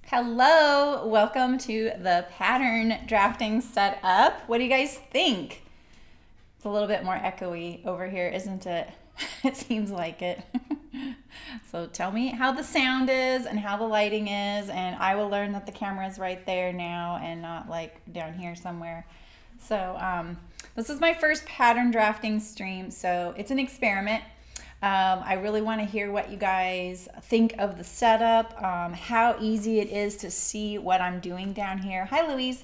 Hello, welcome to the pattern drafting setup. What do you guys think? It's a little bit more echoey over here, isn't it? It seems like it. So tell me how the sound is and how the lighting is, and I will learn that the camera is right there now and not like down here somewhere. So this is my first pattern drafting stream, so it's an experiment. I really want to hear what you guys think of the setup, how easy it is to see what I'm doing down here. Hi, Louise.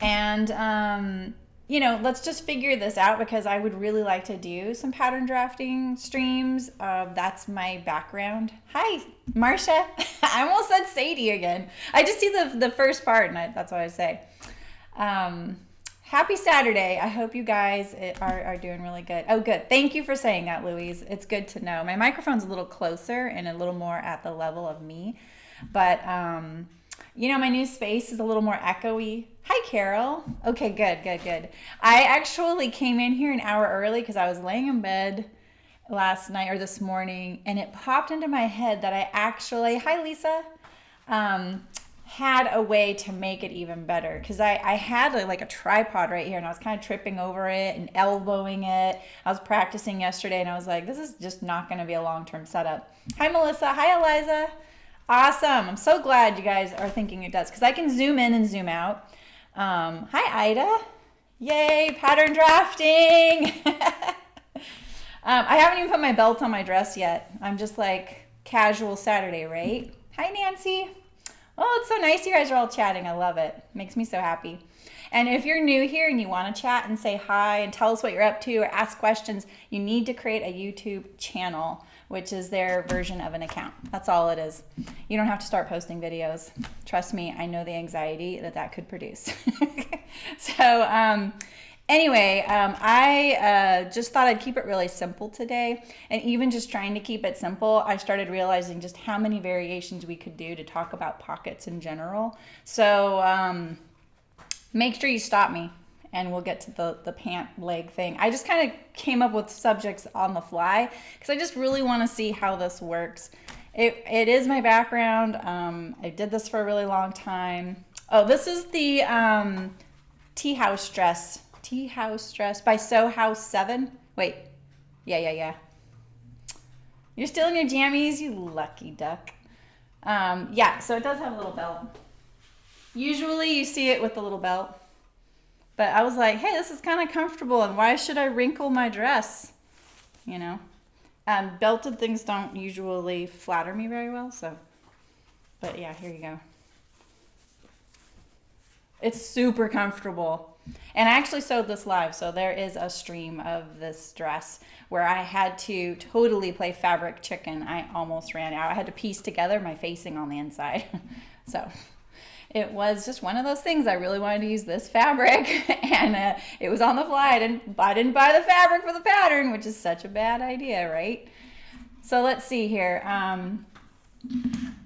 And, let's just figure this out because I would really like to do some pattern drafting streams. That's my background. Hi, Marcia. I almost said Sadie again. I just see the first part, and that's what I say. Happy Saturday. I hope you guys are doing really good. Oh, good. Thank you for saying that, Louise. It's good to know. My microphone's a little closer and a little more at the level of me. But, my new space is a little more echoey. Hi, Carol. Okay, good. I actually came in here an hour early because I was laying in bed last night or this morning, and it popped into my head that hi, Lisa, had a way to make it even better because I had a tripod right here and I was kind of tripping over it and elbowing it. I was practicing yesterday and I was like, this is just not going to be a long-term setup. Hi, Melissa. Hi, Eliza. Awesome. I'm so glad you guys are thinking it does because I can zoom in and zoom out. Hi, Ida. Yay, pattern drafting. I haven't even put my belt on my dress yet. I'm just like casual Saturday, right? Hi, Nancy. Oh, it's so nice you guys are all chatting. I love it. Makes me so happy. And if you're new here and you want to chat and say hi and tell us what you're up to or ask questions, you need to create a YouTube channel, which is their version of an account. That's all it is. You don't have to start posting videos. Trust me, I know the anxiety that could produce. So, Anyway, I just thought I'd keep it really simple today. And even just trying to keep it simple, I started realizing just how many variations we could do to talk about pockets in general. So make sure you stop me and we'll get to the pant leg thing. I just kind of came up with subjects on the fly because I just really want to see how this works. It is my background. I did this for a really long time. Oh, this is the tea house dress. Tea House Dress by Sew House 7. Wait. Yeah. You're still in your jammies, you lucky duck. So it does have a little belt. Usually you see it with the little belt. But I was like, hey, this is kind of comfortable, and why should I wrinkle my dress? Belted things don't usually flatter me very well, so. But yeah, here you go. It's super comfortable. And I actually sewed this live, so there is a stream of this dress where I had to totally play fabric chicken. I almost ran out. I had to piece together my facing on the inside. So it was just one of those things. I really wanted to use this fabric, and it was on the fly. I didn't buy the fabric for the pattern, which is such a bad idea, right? So let's see here.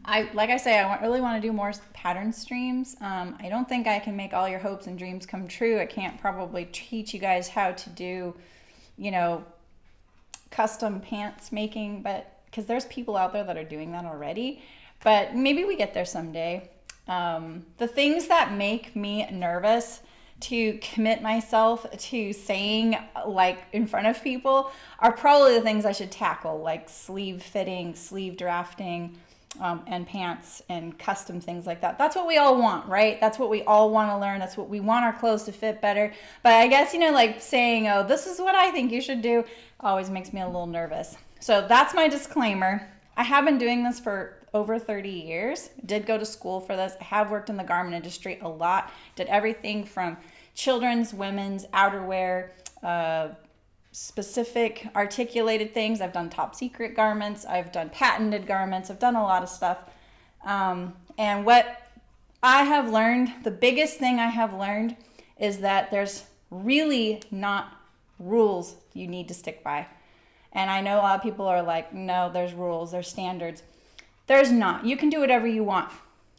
I really want to do more pattern streams. I don't think I can make all your hopes and dreams come true. I can't probably teach you guys how to do, custom pants making, but because there's people out there that are doing that already. But maybe we get there someday. The things that make me nervous to commit myself to saying in front of people are probably the things I should tackle, like sleeve fitting, sleeve drafting, and pants and custom things like that. That's what we all want, right? That's what we all want to learn. That's what we want our clothes to fit better. But I guess, saying, oh, this is what I think you should do always makes me a little nervous. So that's my disclaimer. I have been doing this for over 30 years. Did go to school for this. I have worked in the garment industry a lot. Did everything from children's, women's, outerwear, specific articulated things. I've done top secret garments. I've done patented garments. I've done a lot of stuff. And what I have learned, the biggest thing I have learned is that there's really not rules you need to stick by. And I know a lot of people are like, no, there's rules, there's standards. There's not. You can do whatever you want.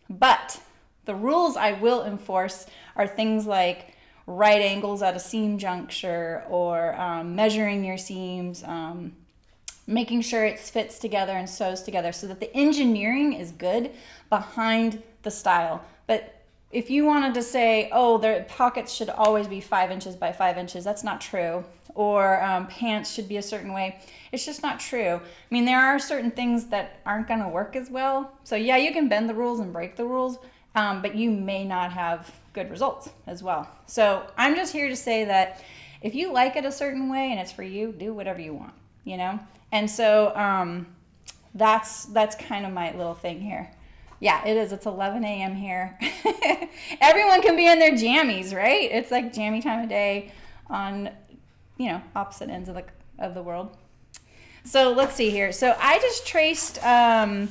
But the rules I will enforce are things like right angles at a seam juncture or measuring your seams, making sure it fits together and sews together so that the engineering is good behind the style. But if you wanted to say, oh, their pockets should always be 5 inches by 5 inches, that's not true. Or pants should be a certain way. It's just not true. I mean, there are certain things that aren't going to work as well. So yeah, you can bend the rules and break the rules, but you may not have good results as well. So I'm just here to say that if you like it a certain way and it's for you, do whatever you want, you know? And so that's kind of my little thing here. Yeah, it is. It's 11 a.m. here. Everyone can be in their jammies, right? It's like jammy time of day on, you know, opposite ends of the world. So let's see here. So I just traced a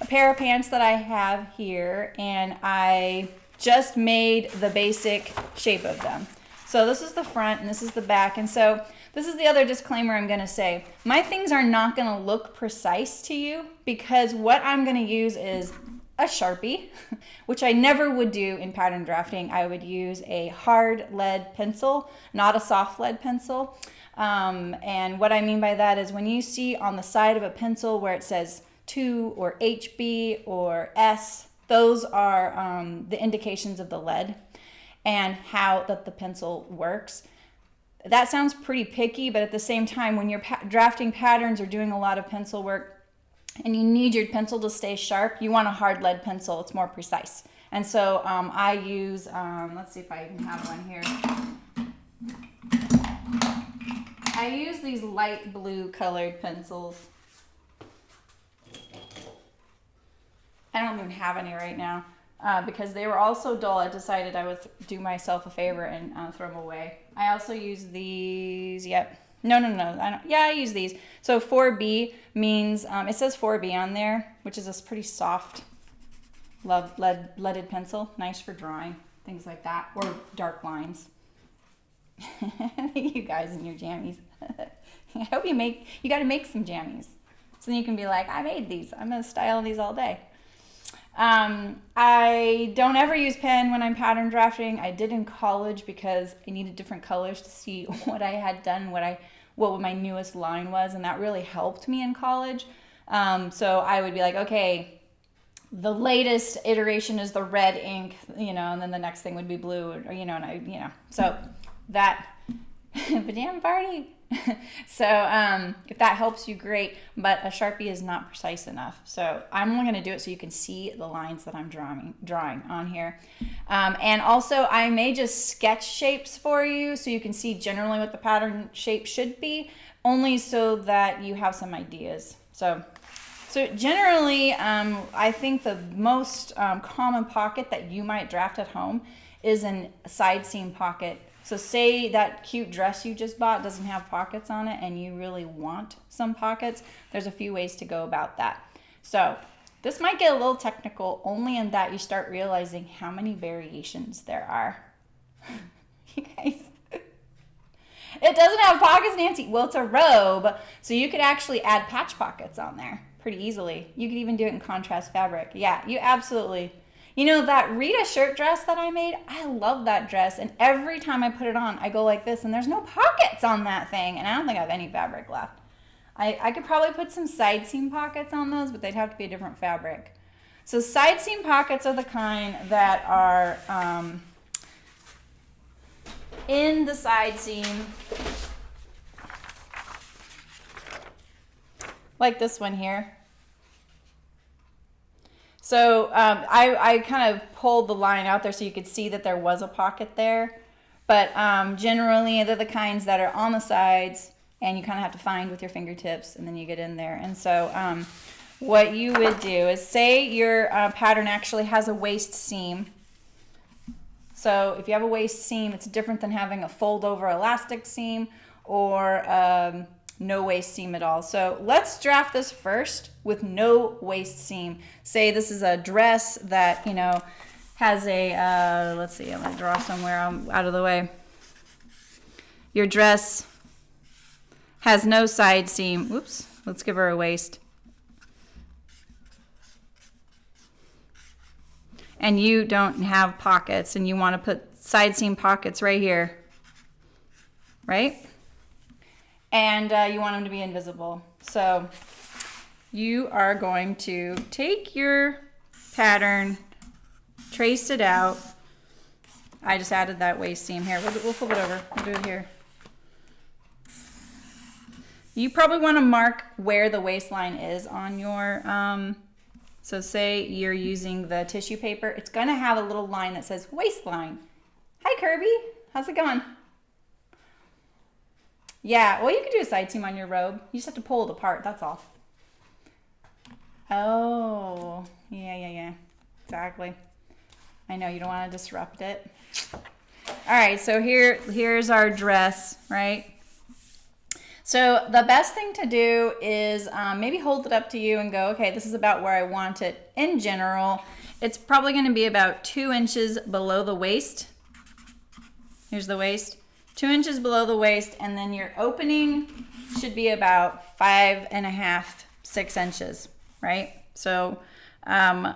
pair of pants that I have here, and I just made the basic shape of them. So this is the front and this is the back. And so this is the other disclaimer I'm going to say. My things are not going to look precise to you because what I'm going to use is a Sharpie, which I never would do in pattern drafting. I would use a hard lead pencil, not a soft lead pencil. And what I mean by that is when you see on the side of a pencil where it says 2 or HB or S, those are the indications of the lead and how that the pencil works. That sounds pretty picky, but at the same time, when you're drafting patterns or doing a lot of pencil work and you need your pencil to stay sharp, you want a hard lead pencil. It's more precise. And so I use, let's see if I even have one here. I use these light blue colored pencils. I don't even have any right now because they were all so dull. I decided I would do myself a favor and throw them away. I also use these. Yep. No. I don't. Yeah, I use these. So 4B means it says 4B on there, which is this pretty soft leaded pencil, nice for drawing things like that, or dark lines. You guys and your jammies. I hope you got to make some jammies. So then you can be like, I made these. I'm going to style these all day. I don't ever use pen when I'm pattern drafting. I did in college because I needed different colors to see what I had done, what my newest line was, and that really helped me in college. So I would be like, okay, the latest iteration is the red ink, you know, and then the next thing would be blue, or so that pajama party. So if that helps you, great, but a Sharpie is not precise enough. So I'm only going to do it so you can see the lines that I'm drawing on here. And also I may just sketch shapes for you so you can see generally what the pattern shape should be, only so that you have some ideas. So generally, I think the most common pocket that you might draft at home is a side seam pocket. So say that cute dress you just bought doesn't have pockets on it and you really want some pockets, there's a few ways to go about that. So this might get a little technical only in that you start realizing how many variations there are. You guys, it doesn't have pockets, Nancy. Well, it's a robe, so you could actually add patch pockets on there pretty easily. You could even do it in contrast fabric. Yeah, you absolutely. You know, that Rita shirt dress that I made, I love that dress. And every time I put it on, I go like this, and there's no pockets on that thing. And I don't think I have any fabric left. I could probably put some side seam pockets on those, but they'd have to be a different fabric. So side seam pockets are the kind that are in the side seam. Like this one here. So I kind of pulled the line out there so you could see that there was a pocket there. But generally, they're the kinds that are on the sides, and you kind of have to find with your fingertips, and then you get in there. And so what you would do is say your pattern actually has a waist seam. So if you have a waist seam, it's different than having a fold-over elastic seam or no waist seam at all. So let's draft this first with no waist seam. Say this is a dress that, you know, has a, let's see, I'm gonna draw somewhere out of the way. Your dress has no side seam. Oops, let's give her a waist. And you don't have pockets and you wanna put side seam pockets right here, right? and you want them to be invisible. So you are going to take your pattern, trace it out. I just added that waist seam here. We'll flip it over. We'll do it here. You probably want to mark where the waistline is on your, so say you're using the tissue paper. It's going to have a little line that says waistline. Hi, Kirby. How's it going? Yeah, well, you could do a side seam on your robe. You just have to pull it apart. That's all. Oh, yeah. Exactly. I know you don't want to disrupt it. All right, so here's our dress, right? So the best thing to do is maybe hold it up to you and go, okay, this is about where I want it. In general, it's probably going to be about 2 inches below the waist. Here's the waist. 2 inches below the waist, and then your opening should be about 5.5, 6 inches, right? So this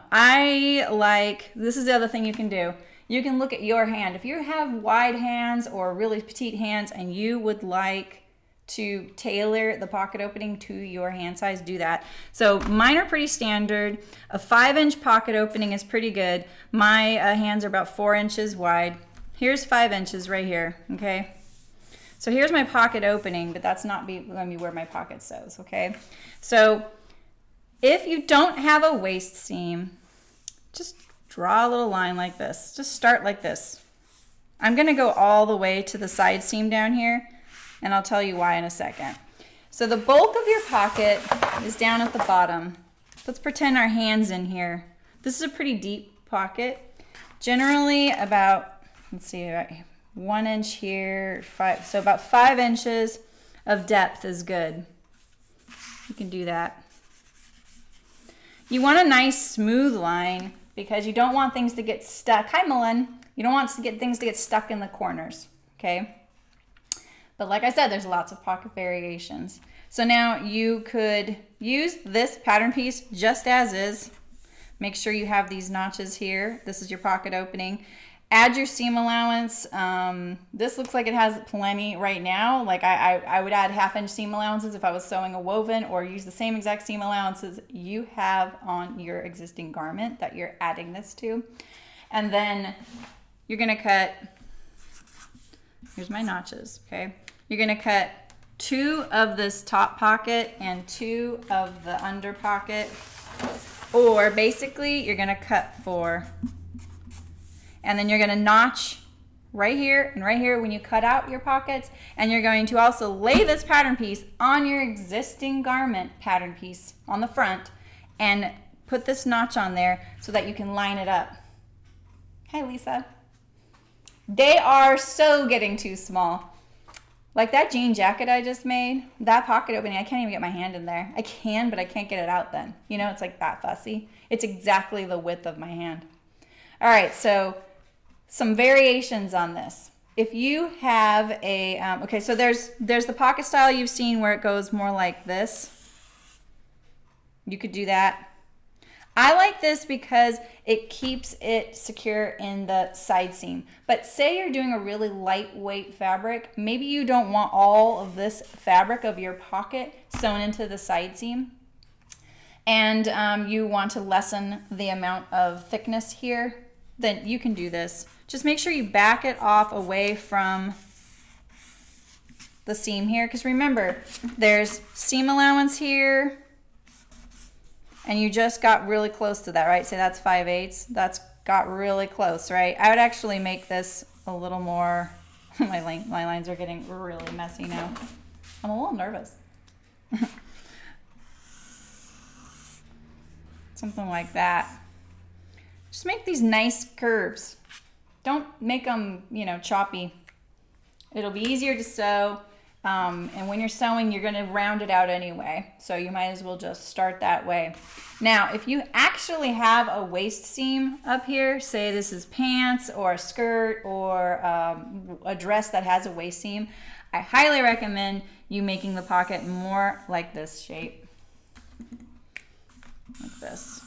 is the other thing you can do. You can look at your hand. If you have wide hands or really petite hands and you would like to tailor the pocket opening to your hand size, do that. So mine are pretty standard. A 5-inch pocket opening is pretty good. My hands are about 4 inches wide. Here's 5 inches right here, okay? So here's my pocket opening, but that's not going to be where my pocket sews, okay? So if you don't have a waist seam, just draw a little line like this. Just start like this. I'm going to go all the way to the side seam down here, and I'll tell you why in a second. So the bulk of your pocket is down at the bottom. Let's pretend our hand's in here. This is a pretty deep pocket. Generally about, let's see, about 1 inch here, so about 5 inches of depth is good. You can do that. You want a nice smooth line because you don't want things to get stuck. Hi, Mullen. You don't want things to get stuck in the corners, okay? But like I said, there's lots of pocket variations. So now you could use this pattern piece just as is. Make sure you have these notches here. This is your pocket opening. Add your seam allowance. This looks like it has plenty right now. Like I would add 1/2-inch seam allowances if I was sewing a woven, or use the same exact seam allowances you have on your existing garment that you're adding this to. And then you're gonna cut, here's my notches, okay? You're gonna cut 2 of this top pocket and 2 of the under pocket, or basically you're gonna cut 4. And then you're gonna notch right here and right here when you cut out your pockets, and you're going to also lay this pattern piece on your existing garment pattern piece on the front and put this notch on there so that you can line it up. Hi, Lisa. They are so getting too small. Like that jean jacket I just made, that pocket opening, I can't even get my hand in there. I can, but I can't get it out then. You know, it's like that fussy. It's exactly the width of my hand. All right, so some variations on this. If you have a, okay, so there's the pocket style you've seen where it goes more like this. You could do that. I like this because it keeps it secure in the side seam. But say you're doing a really lightweight fabric, maybe you don't want all of this fabric of your pocket sewn into the side seam, and you want to lessen the amount of thickness here, then you can do this. Just make sure you back it off away from the seam here, because remember, there's seam allowance here, and you just got really close to that, right? Say that's 5/8. That's got really close, right? I would actually make this a little more, my lines are getting really messy now. I'm a little nervous. Something like that. Just make these nice curves. Don't make them, you know, choppy. It'll be easier to sew. And when you're sewing, you're going to round it out anyway. So you might as well just start that way. Now, if you actually have a waist seam up here, say this is pants or a skirt or a dress that has a waist seam, I highly recommend you making the pocket more like this shape. Like this.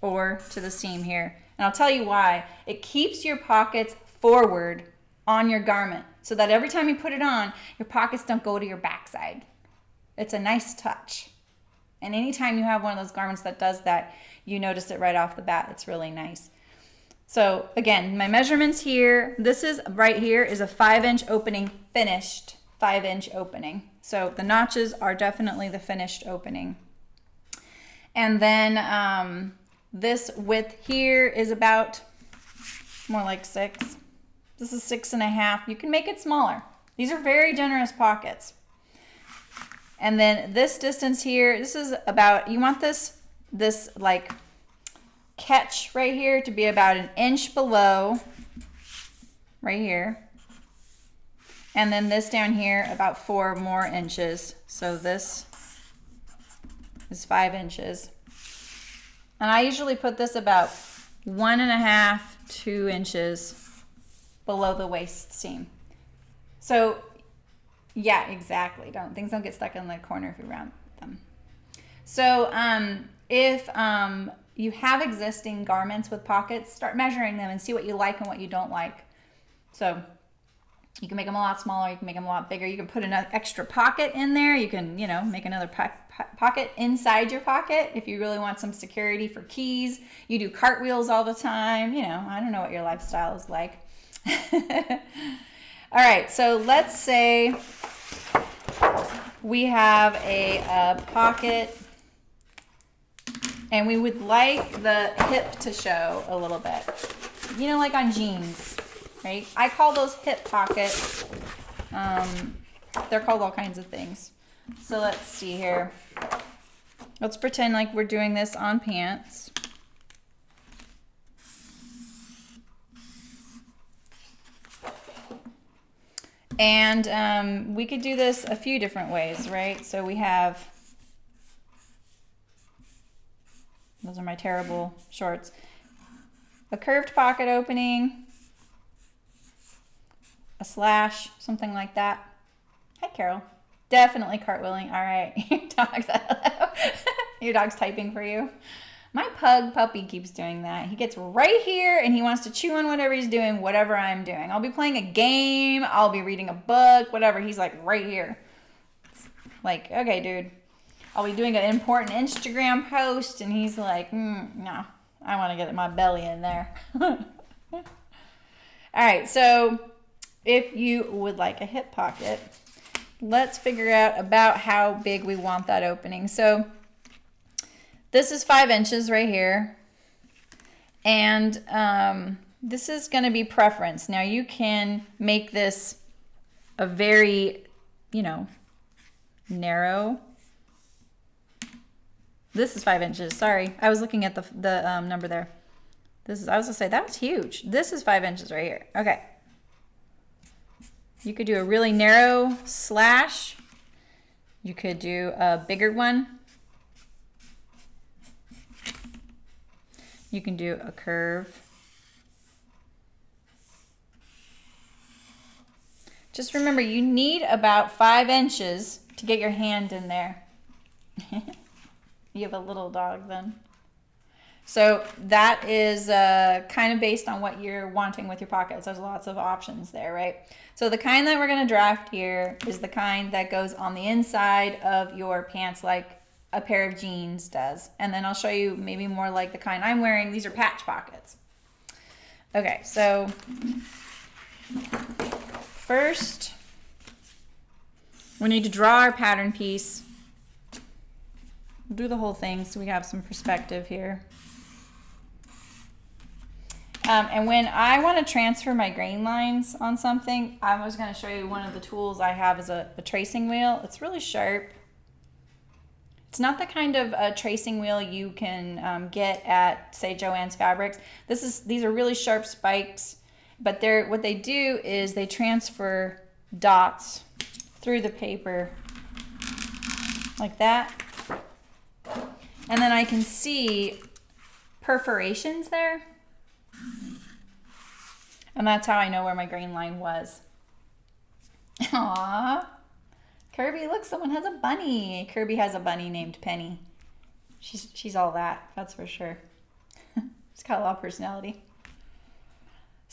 Or to the seam here. And I'll tell you why. It keeps your pockets forward on your garment so that every time you put it on, your pockets don't go to your backside. It's a nice touch. And anytime you have one of those garments that does that, you notice it right off the bat. It's really nice. So again, my measurements here, this is right here is a 5-inch opening, finished 5-inch opening. So the notches are definitely the finished opening. And then this width here is about more like 6. This is 6.5. You can make it smaller. These are very generous pockets. And then this distance here, this is about, you want this like catch right here to be about 1 inch below right here. And then this down here about 4 more inches. So this is 5 inches. And I usually put this about 1.5, 2 inches below the waist seam. So yeah, exactly. Things don't get stuck in the corner if you round them. So if you have existing garments with pockets, start measuring them and see what you like and what you don't like. So you can make them a lot smaller. You can make them a lot bigger. You can put an extra pocket in there. You can, make another pocket inside your pocket if you really want some security for keys. You do cartwheels all the time. I don't know what your lifestyle is like. All right, so let's say we have a pocket and we would like the hip to show a little bit. Like on jeans, right? I call those hip pockets. They're called all kinds of things. So let's see here. Let's pretend like we're doing this on pants. And we could do this a few different ways, right? So we have, those are my terrible shorts, a curved pocket opening, a slash, something like that. Hi, Carol. Definitely cartwheeling. All right. Your dog's typing for you. My pug puppy keeps doing that. He gets right here and he wants to chew on whatever he's doing, whatever I'm doing. I'll be playing a game. I'll be reading a book, whatever. He's like right here. Like, okay, dude. I'll be doing an important Instagram post and he's like, no, I want to get my belly in there. All right, so if you would like a hip pocket, let's figure out about how big we want that opening. So this is 5 inches right here. And this is going to be preference. Now you can make this a very, narrow. This is 5 inches. Sorry. I was looking at the number there. I was going to say, that was huge. This is 5 inches right here. Okay. You could do a really narrow slash. You could do a bigger one. You can do a curve. Just remember, you need about 5 inches to get your hand in there. You have a little dog then. So that is kind of based on what you're wanting with your pockets. There's lots of options there, right? So the kind that we're going to draft here is the kind that goes on the inside of your pants like a pair of jeans does. And then I'll show you maybe more like the kind I'm wearing. These are patch pockets. Okay, so first we need to draw our pattern piece. We'll do the whole thing so we have some perspective here. And when I want to transfer my grain lines on something, I was going to show you one of the tools I have is a tracing wheel. It's really sharp. It's not the kind of tracing wheel you can get at, say, Joann's Fabrics. These are really sharp spikes, but what they do is they transfer dots through the paper like that. And then I can see perforations there. And that's how I know where my grain line was. Aww. Kirby, look, someone has a bunny. Kirby has a bunny named Penny. She's all that, that's for sure. She's got a lot of personality.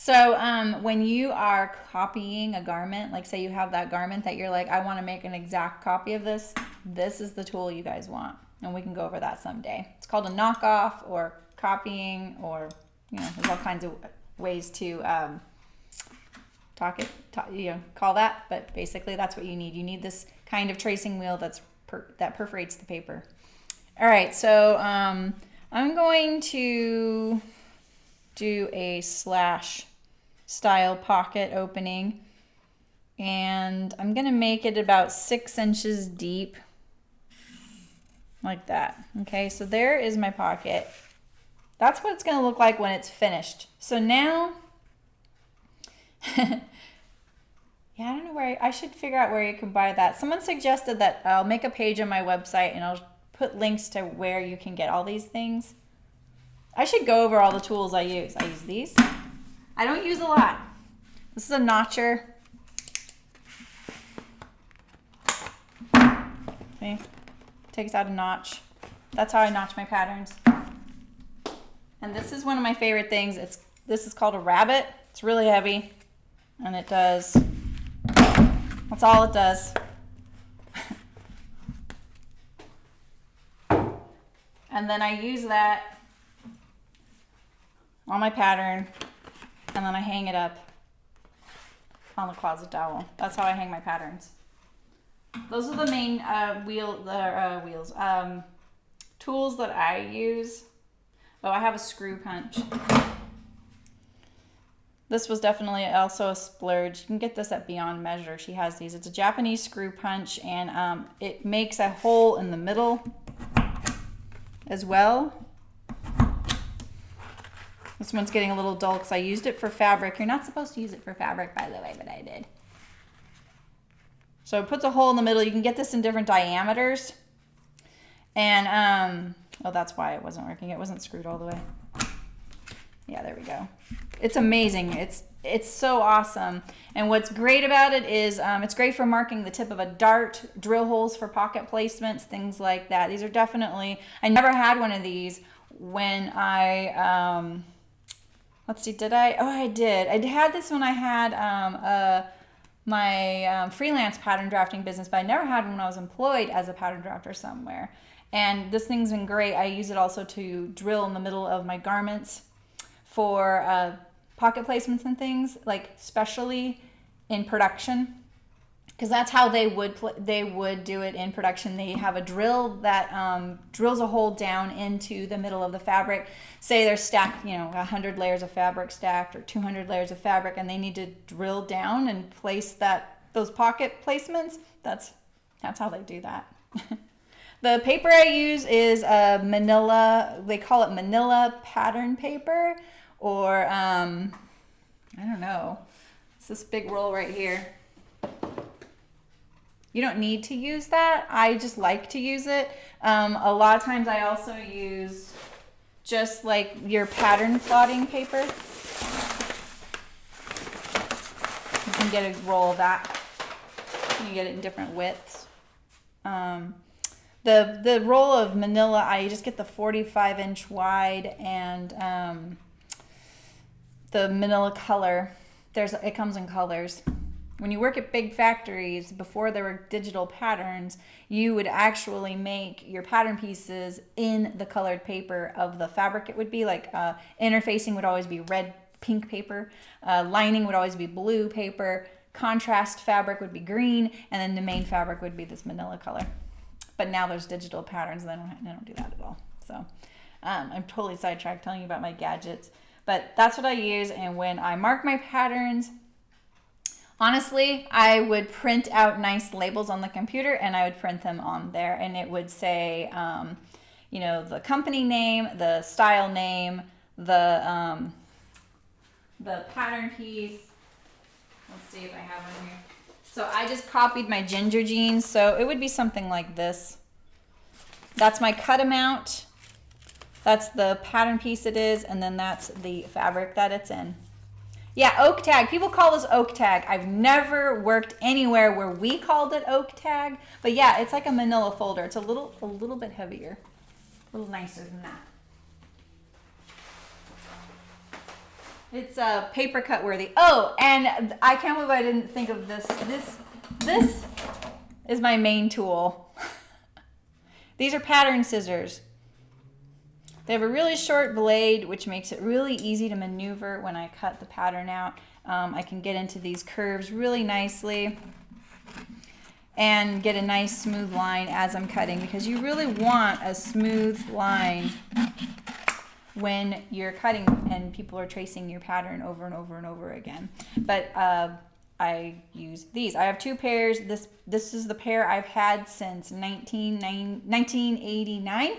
So when you are copying a garment, like say you have that garment that you're like, I want to make an exact copy of this, this is the tool you guys want. And we can go over that someday. It's called a knockoff or copying, or, you know, there's all kinds of ways to call that. But basically that's what you need. You need this kind of tracing wheel that perforates the paper. All right, so I'm going to do a slash style pocket opening, and I'm gonna make it about 6 inches deep, like that. Okay, so there is my pocket. That's what it's gonna look like when it's finished. So now, yeah, I don't know where I should figure out where you can buy that. Someone suggested that I'll make a page on my website and I'll put links to where you can get all these things. I should go over all the tools I use. I use these. I don't use a lot. This is a notcher. See? Takes out a notch. That's how I notch my patterns. And this is one of my favorite things. This is called a rabbit. It's really heavy. And it does, that's all it does. And then I use that on my pattern, and then I hang it up on the closet dowel. That's how I hang my patterns. Those are the main tools that I use. Oh, I have a screw punch. This was definitely also a splurge. You can get this at Beyond Measure. She has these. It's a Japanese screw punch, and it makes a hole in the middle as well. This one's getting a little dull because I used it for fabric. You're not supposed to use it for fabric, by the way, but I did. So it puts a hole in the middle. You can get this in different diameters. And, oh, that's why it wasn't working. It wasn't screwed all the way. Yeah, there we go. It's amazing. It's so awesome. And what's great about it is it's great for marking the tip of a dart, drill holes for pocket placements, things like that. These are definitely, I never had one of these when I, let's see, did I? Oh, I did. I had this when I had my freelance pattern drafting business, but I never had one when I was employed as a pattern drafter somewhere. And this thing's been great. I use it also to drill in the middle of my garments for pocket placements and things, like especially in production, because that's how they would do it in production. They have a drill that drills a hole down into the middle of the fabric. Say they're stacked, 100 layers of fabric stacked or 200 layers of fabric, and they need to drill down and place those pocket placements. That's how they do that. The paper I use is Manila. They call it Manila pattern paper, or I don't know. It's this big roll right here. You don't need to use that. I just like to use it. A lot of times I also use just like your pattern plotting paper. You can get a roll of that. You can get it in different widths. The roll of Manila, I just get the 45-inch wide, and the Manila color. It comes in colors. When you work at big factories, before there were digital patterns, you would actually make your pattern pieces in the colored paper of the fabric. It would be like interfacing would always be red, pink paper. Lining would always be blue paper. Contrast fabric would be green, and then the main fabric would be this Manila color. But now there's digital patterns, and they don't do that at all. So I'm totally sidetracked telling you about my gadgets. But that's what I use, and when I mark my patterns, honestly, I would print out nice labels on the computer, and I would print them on there, and it would say, the company name, the style name, the pattern piece. Let's see if I have one here. So I just copied my ginger jeans, so it would be something like this. That's my cut amount. That's the pattern piece it is, and then that's the fabric that it's in. Yeah, oak tag. People call this oak tag. I've never worked anywhere where we called it oak tag, but yeah, it's like a manila folder. It's a little bit heavier, a little nicer than that. It's paper cut worthy. Oh, and I can't believe I didn't think of this. This is my main tool. These are pattern scissors. They have a really short blade, which makes it really easy to maneuver when I cut the pattern out. I can get into these curves really nicely and get a nice smooth line as I'm cutting, because you really want a smooth line when you're cutting and people are tracing your pattern over and over and over again. But I use these. I have two pairs. This is the pair I've had since 1989.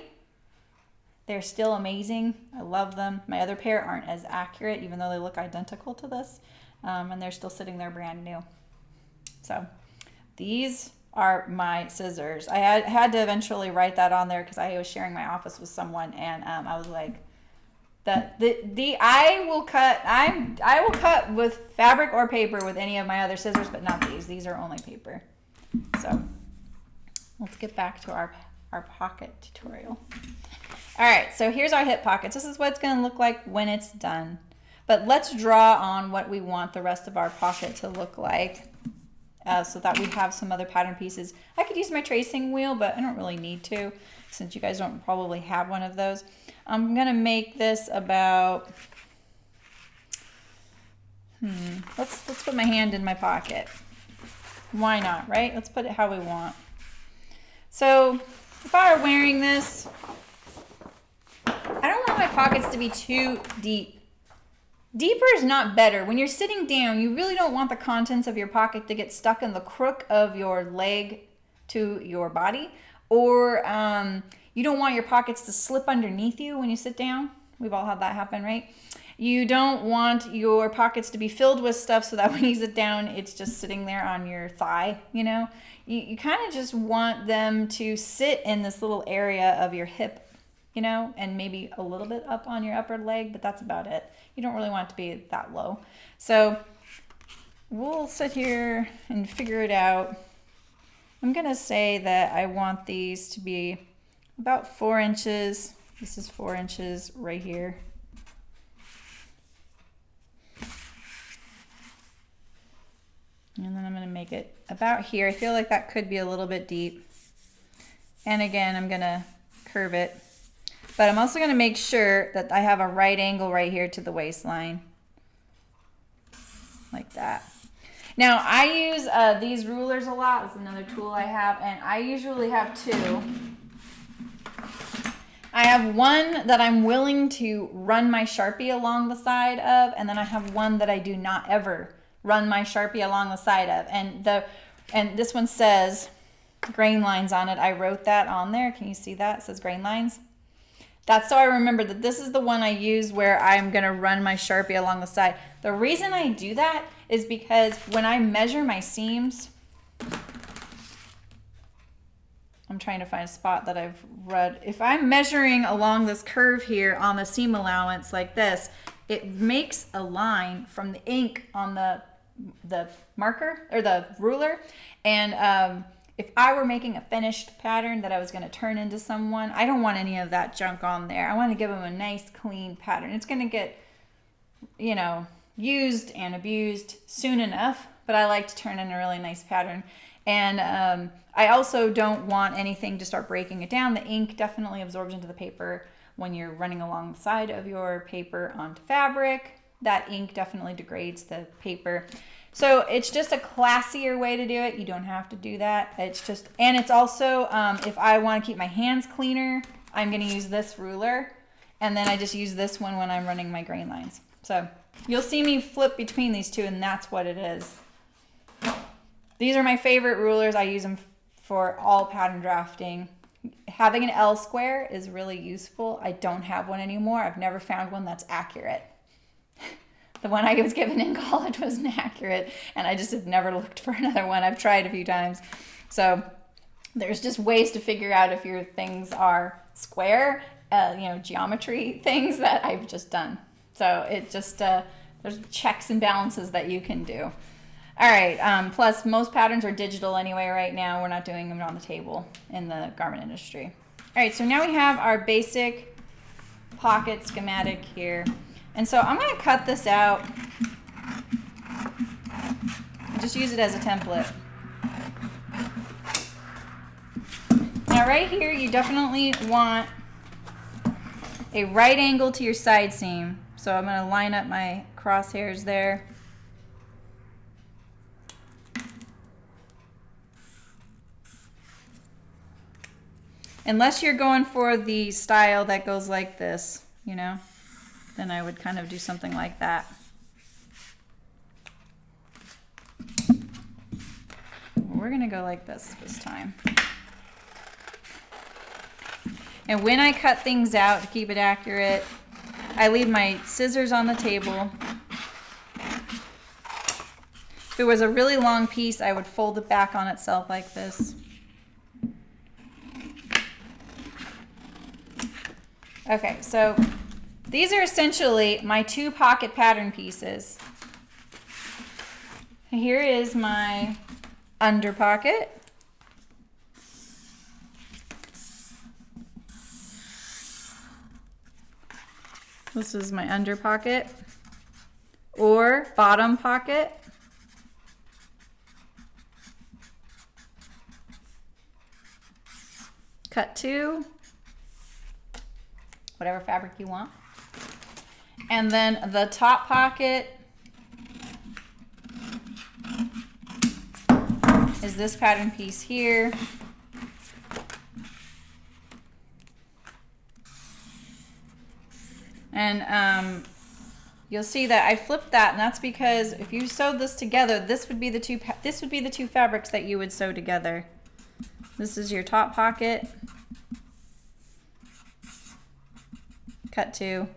They're still amazing. I love them. My other pair aren't as accurate, even though they look identical to this. And they're still sitting there brand new. So these are my scissors. I had to eventually write that on there because I was sharing my office with someone, and I was like, I will cut with fabric or paper with any of my other scissors, but not these. These are only paper. So let's get back to our pocket tutorial. All right, so here's our hip pockets. This is what it's going to look like when it's done. But let's draw on what we want the rest of our pocket to look like, so that we have some other pattern pieces. I could use my tracing wheel, but I don't really need to, since you guys don't probably have one of those. I'm going to make this about, let's put my hand in my pocket. Why not, right? Let's put it how we want. So if I were wearing this, I don't want my pockets to be too deep. Deeper is not better. When you're sitting down, you really don't want the contents of your pocket to get stuck in the crook of your leg to your body, or you don't want your pockets to slip underneath you when you sit down. We've all had that happen, right? You don't want your pockets to be filled with stuff so that when you sit down, it's just sitting there on your thigh, you know? You kind of just want them to sit in this little area of your hip, you know, and maybe a little bit up on your upper leg, but that's about it. You don't really want it to be that low. So we'll sit here and figure it out. I'm going to say that I want these to be about 4 inches. This is 4 inches right here. And then I'm going to make it about here. I feel like that could be a little bit deep. And again, I'm going to curve it. But I'm also going to make sure that I have a right angle right here to the waistline. Like that. Now, I use these rulers a lot. It's another tool I have. And I usually have two. I have one that I'm willing to run my Sharpie along the side of. And then I have one that I do not ever run my Sharpie along the side of. And this one says grain lines on it. I wrote that on there. Can you see that? It says grain lines. That's so I remember that this is the one I use where I'm going to run my Sharpie along the side. The reason I do that is because when I measure my seams, I'm trying to find a spot that I've read. If I'm measuring along this curve here on the seam allowance like this, it makes a line from the ink on the marker or the ruler. And if I were making a finished pattern that I was going to turn into someone, I don't want any of that junk on there. I want to give them a nice clean pattern. It's going to get, you know, used and abused soon enough, but I like to turn in a really nice pattern. And I also don't want anything to start breaking it down. The ink definitely absorbs into the paper when you're running along the side of your paper onto fabric. That ink definitely degrades the paper. So it's just a classier way to do it. You don't have to do that. It's just, and it's also, if I want to keep my hands cleaner, I'm going to use this ruler. And then I just use this one when I'm running my grain lines. So you'll see me flip between these two, and that's what it is. These are my favorite rulers. I use them for all pattern drafting. Having an L square is really useful. I don't have one anymore. I've never found one that's accurate. The one I was given in college wasn't accurate, and I just have never looked for another one. I've tried a few times. So there's just ways to figure out if your things are square, geometry things that I've just done. So it just, there's checks and balances that you can do. All right, plus most patterns are digital anyway right now. We're not doing them on the table in the garment industry. All right, so now we have our basic pocket schematic here. And so I'm gonna cut this out. Just use it as a template. Now right here, you definitely want a right angle to your side seam. So I'm gonna line up my crosshairs there. Unless you're going for the style that goes like this, you know, then I would kind of do something like that. We're gonna go like this time. And when I cut things out to keep it accurate, I leave my scissors on the table. If it was a really long piece, I would fold it back on itself like this. Okay, so these are essentially my 2 pocket pattern pieces. Here is my under pocket. This is my under pocket or bottom pocket. Cut 2. Whatever fabric you want. And then the top pocket is this pattern piece here. And you'll see that I flipped that, and that's because if you sewed this together, this would be the two fabrics that you would sew together. This is your top pocket. Cut 2.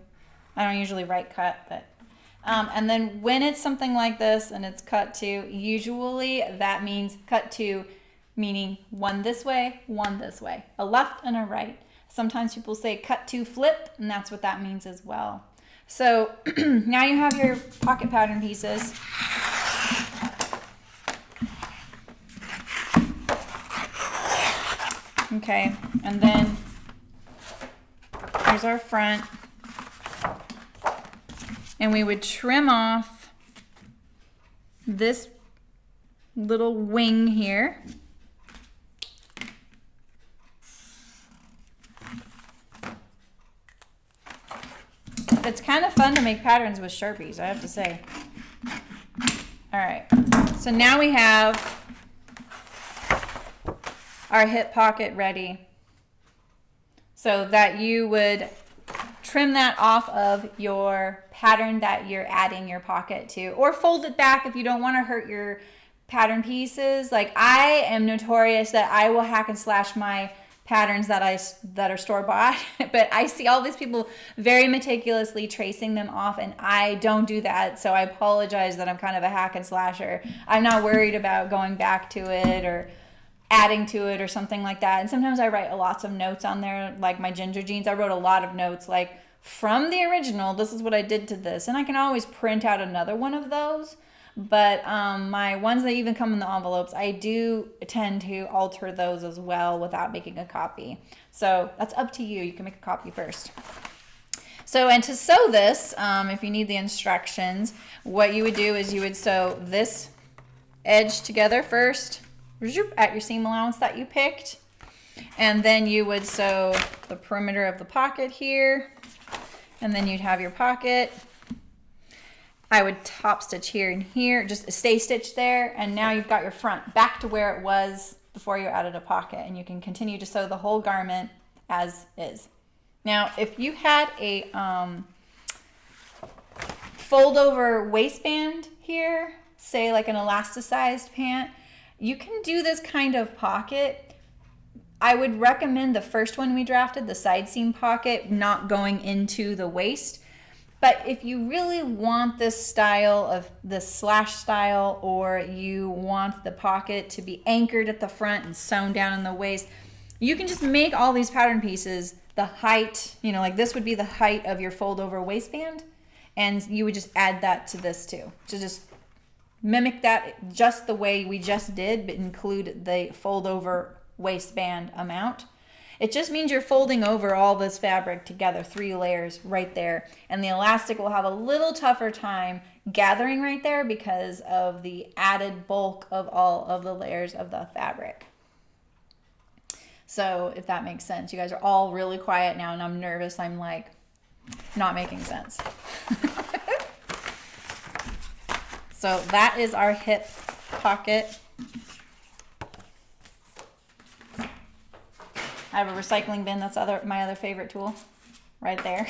I don't usually write cut, but and then when it's something like this and it's cut 2, usually that means cut 2, meaning one this way, a left and a right. Sometimes people say cut 2 flip, and that's what that means as well. So now you have your pocket pattern pieces. Okay, and then here's our front. And we would trim off this little wing here. It's kind of fun to make patterns with Sharpies, I have to say. All right, so now we have our hip pocket ready. So that you would trim that off of your pattern that you're adding your pocket to, or fold it back if you don't want to hurt your pattern pieces. Like I am notorious that I will hack and slash my patterns that are store-bought, but I see all these people very meticulously tracing them off, and I don't do that. So I apologize that I'm kind of a hack and slasher. I'm not worried about going back to it or adding to it or something like that. And sometimes I write lots of notes on there, like my ginger jeans. I wrote a lot of notes like from the original, this is what I did to this, and I can always print out another one of those. But my ones that even come in the envelopes, I do tend to alter those as well without making a copy. So that's up to you. You can make a copy first. So, and to sew this, if you need the instructions, what you would do is you would sew this edge together first at your seam allowance that you picked, and then you would sew the perimeter of the pocket here, and then you'd have your pocket. I would top stitch here and here, just stay stitched there, and now you've got your front back to where it was before you added a pocket, and you can continue to sew the whole garment as is. Now, if you had a fold over waistband here, say like an elasticized pant, you can do this kind of pocket. I would recommend the first one we drafted, the side seam pocket, not going into the waist. But if you really want this style of the slash style, or you want the pocket to be anchored at the front and sewn down in the waist, you can just make all these pattern pieces the height, you know, like this would be the height of your fold over waistband, and you would just add that to this too. To just mimic that just the way we just did, but include the fold over waistband amount. It just means you're folding over all this fabric together, 3 layers right there. And the elastic will have a little tougher time gathering right there because of the added bulk of all of the layers of the fabric. So if that makes sense, you guys are all really quiet now and I'm nervous. I'm like not making sense. So that is our hip pocket. I have a recycling bin. That's my other favorite tool right there.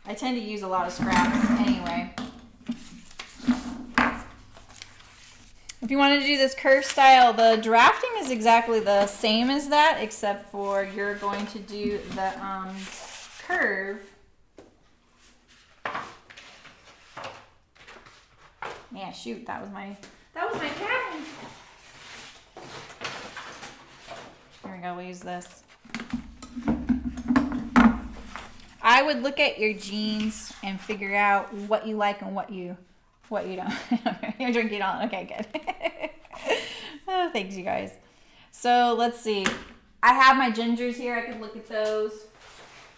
I tend to use a lot of scraps anyway. If you wanted to do this curve style, the drafting is exactly the same as that, except for you're going to do the curve. Yeah, shoot, that was my pattern. Here we go, we'll use this. I would look at your jeans and figure out what you like and what you don't. You're drinking all. Okay, good. Oh, thanks, you guys. So let's see. I have my gingers here. I could look at those.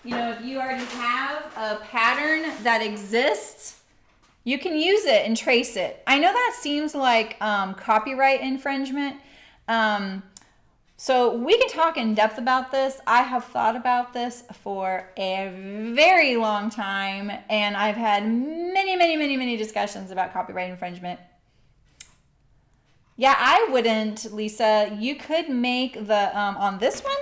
You know, if you already have a pattern that exists, you can use it and trace it. I know that seems like copyright infringement. So we can talk in depth about this. I have thought about this for a very long time, and I've had many discussions about copyright infringement. Yeah, I wouldn't, Lisa. You could make the, on this one,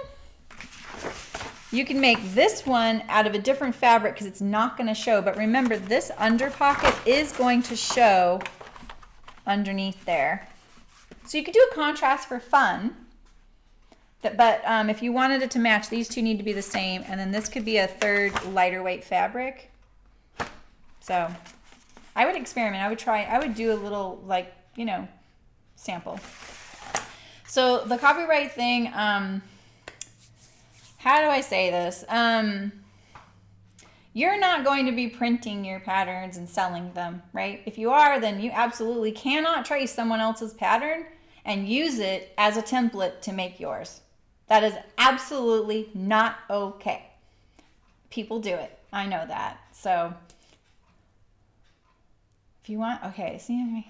you can make this one out of a different fabric because it's not going to show. But remember, this under pocket is going to show underneath there. So you could do a contrast for fun. But if you wanted it to match, these two need to be the same. And then this could be a third lighter weight fabric. So I would experiment. I would try. I would do a little, like, you know, sample. So the copyright thing, how do I say this? You're not going to be printing your patterns and selling them, right? If you are, then you absolutely cannot trace someone else's pattern and use it as a template to make yours. That is absolutely not okay. People do it. I know that. So if you want, okay, see,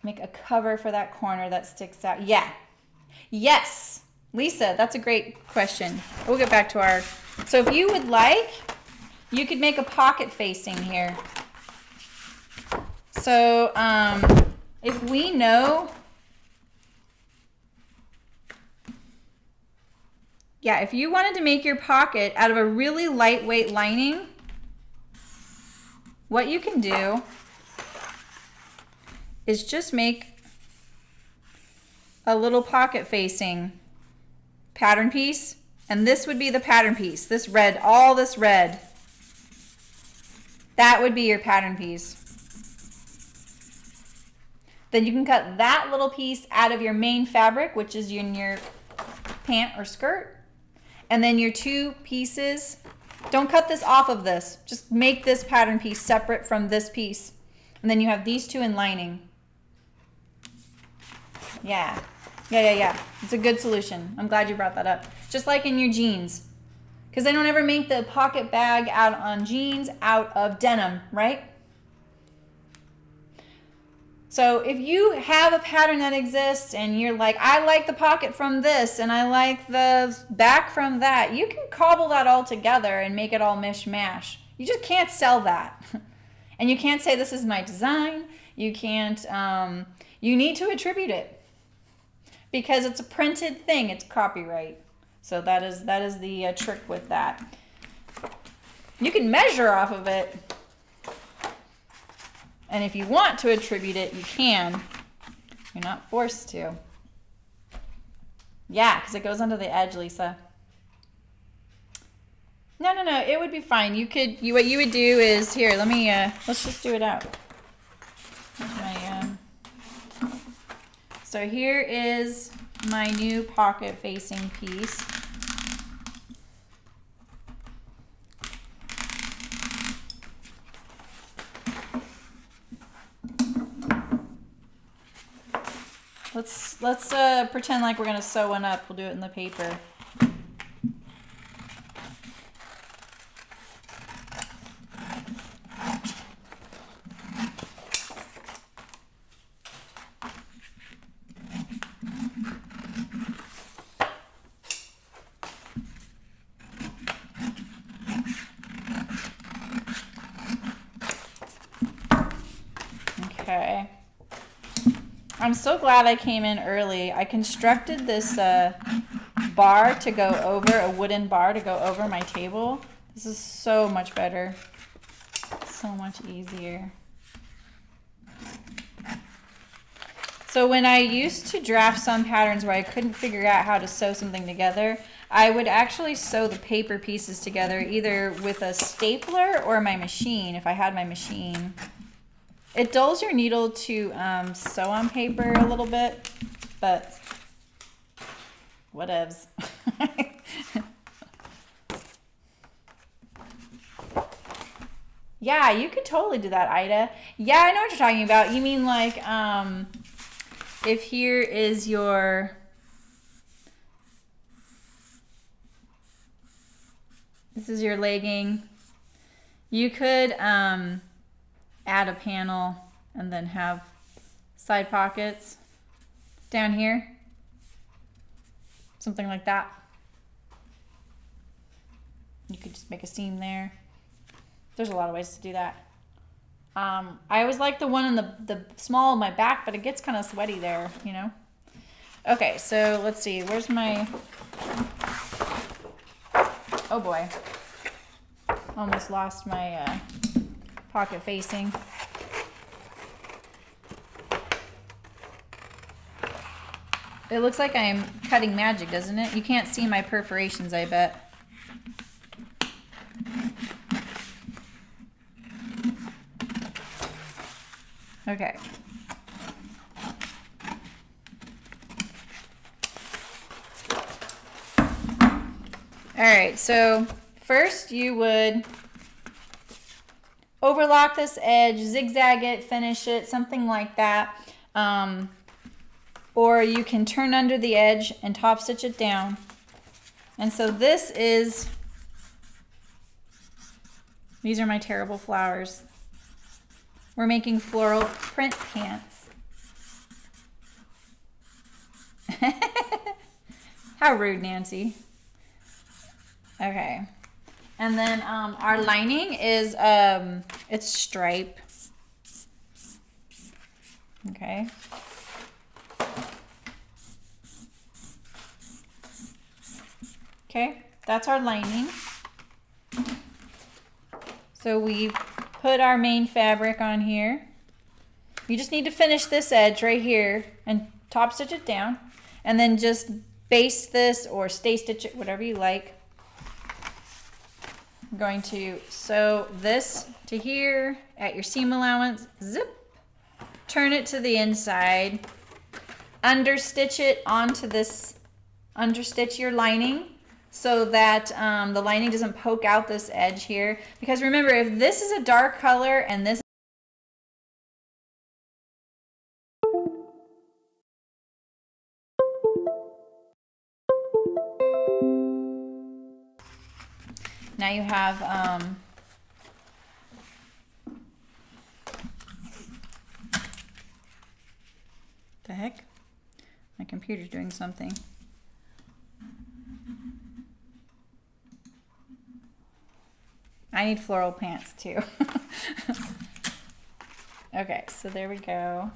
make a cover for that corner that sticks out. Yeah. Yes. Lisa, that's a great question. We'll get back to our, so if you would like, you could make a pocket facing here. So if we know, yeah, if you wanted to make your pocket out of a really lightweight lining, what you can do is just make a little pocket facing pattern piece. And this would be the pattern piece. This red, all this red, that would be your pattern piece. Then you can cut that little piece out of your main fabric, which is in your pant or skirt. And then your two pieces, don't cut this off of this. Just make this pattern piece separate from this piece. And then you have these two in lining. Yeah. It's a good solution. I'm glad you brought that up. Just like in your jeans. Because they don't ever make the pocket bag out on jeans out of denim, right? So if you have a pattern that exists and you're like, I like the pocket from this and I like the back from that, you can cobble that all together and make it all mishmash. You just can't sell that. And you can't say this is my design. You can't, you need to attribute it because it's a printed thing. It's copyright. So that is the trick with that. You can measure off of it. And if you want to attribute it, you can. You're not forced to. Yeah, because it goes under the edge, Lisa. No. It would be fine. You could. What you would do is here. Let me. Let's just do it out. So here is my new pocket facing piece. let's pretend like we're gonna sew one up. We'll do it in the paper. Okay. I'm so glad I came in early. I constructed this bar to go over, a wooden bar to go over my table. This is so much better. So much easier. So when I used to draft some patterns where I couldn't figure out how to sew something together, I would actually sew the paper pieces together either with a stapler or my machine, if I had my machine. It dulls your needle to sew on paper a little bit, but whatevs. Yeah, you could totally do that, Ida. Yeah, I know what you're talking about. You mean like if here is your... This is your legging. You could add a panel and then have side pockets down here. Something like that. You could just make a seam there. There's a lot of ways to do that. I always like the one in the small of my back, but it gets kind of sweaty there, you know? Okay, so let's see. Where's my... Oh boy. Almost lost my pocket facing. It looks like I'm cutting magic, doesn't it? You can't see my perforations, I bet. Okay. All right, so first you would overlock this edge, zigzag it, finish it, something like that. Or you can turn under the edge and top stitch it down. And so this is, these are my terrible flowers. We're making floral print pants. How rude, Nancy. Okay. And then our lining is, it's stripe. Okay. Okay, that's our lining. So we put our main fabric on here. You just need to finish this edge right here and top stitch it down. And then just baste this or stay stitch it, whatever you like. I'm going to sew this to here at your seam allowance. Zip. Turn it to the inside. Understitch it onto this, understitch your lining so that the lining doesn't poke out this edge here. Because remember, if this is a dark color and this now you have the heck? My computer's doing something. I need floral pants too. Okay, so there we go.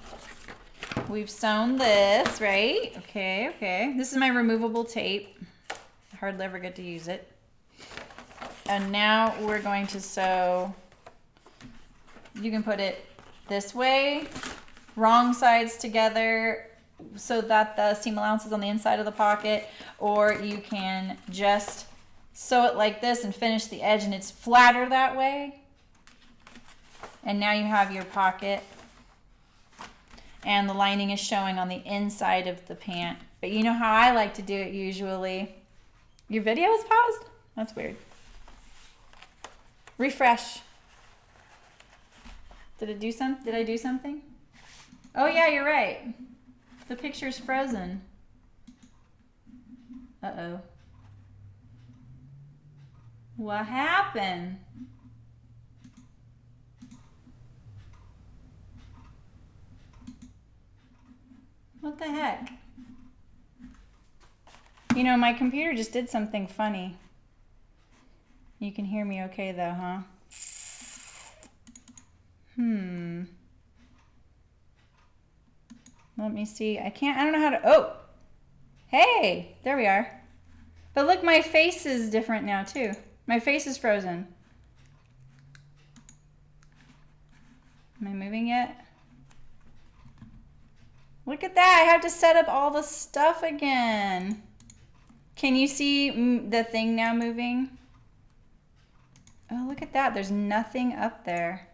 We've sewn this, right? Okay, okay. This is my removable tape. I hardly ever get to use it. And now we're going to sew, you can put it this way, wrong sides together so that the seam allowance is on the inside of the pocket, or you can just sew it like this and finish the edge and it's flatter that way. And now you have your pocket and the lining is showing on the inside of the pant. But you know how I like to do it usually. Your video is paused? That's weird. Refresh. Did I do something? Oh yeah, you're right. The picture's frozen. Uh-oh. What happened? What the heck? You know, my computer just did something funny. You can hear me okay though, huh? Let me see. I don't know how to, oh! Hey, there we are. But look, my face is different now too. My face is frozen. Am I moving yet? Look at that, I have to set up all the stuff again. Can you see the thing now moving? Oh, look at that, there's nothing up there.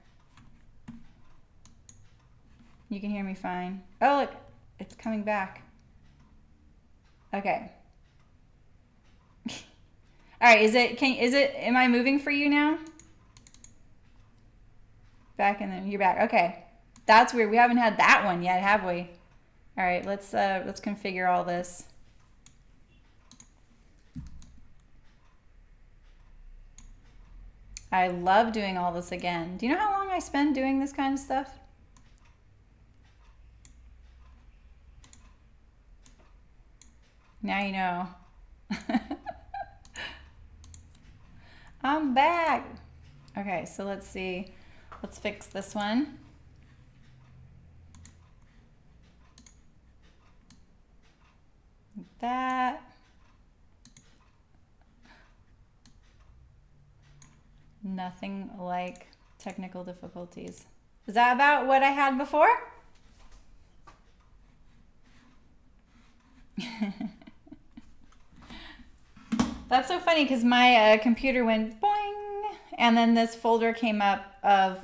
You can hear me fine. Oh, look, it's coming back. Okay. All right, am I moving for you now? Back and then you're back. Okay. That's weird. We haven't had that one yet, have we? All right, let's configure all this. I love doing all this again. Do you know how long I spend doing this kind of stuff? Now you know. I'm back. Okay, so let's see. Let's fix this one. Like that. Nothing like technical difficulties. Is that about what I had before? That's so funny because my computer went boing, and then this folder came up of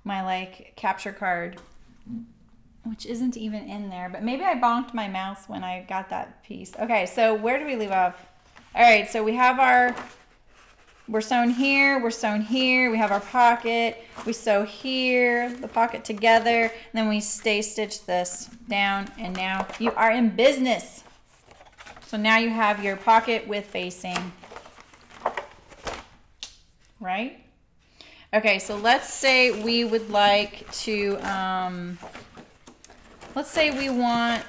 my like capture card, which isn't even in there, but maybe I bonked my mouse when I got that piece. Okay, so where do we leave off? All right, so we have we're sewn here, we're sewn here, we have our pocket, we sew here, the pocket together, and then we stay stitch this down, and now you are in business. So now you have your pocket with facing, right? Okay, so let's say we would like to, let's say we want,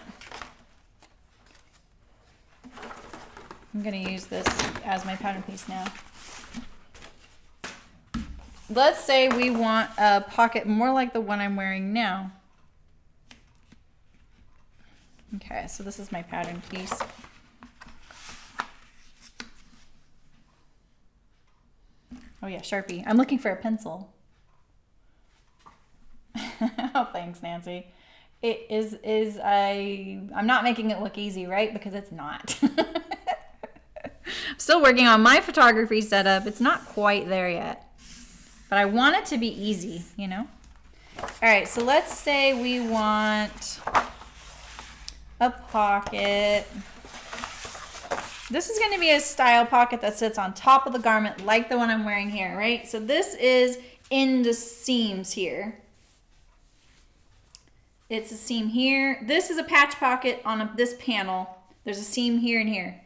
I'm gonna use this as my pattern piece now. Let's say we want a pocket more like the one I'm wearing now. Okay, so this is my pattern piece. Oh yeah, Sharpie. I'm looking for a pencil. Oh, thanks, Nancy. I'm not making it look easy, right? Because it's not. I'm still working on my photography setup. It's not quite there yet. But I want it to be easy, you know? All right, so let's say we want a pocket. This is going to be a style pocket that sits on top of the garment like the one I'm wearing here, right? So this is in the seams here. It's a seam here. This is a patch pocket on this panel. There's a seam here and here.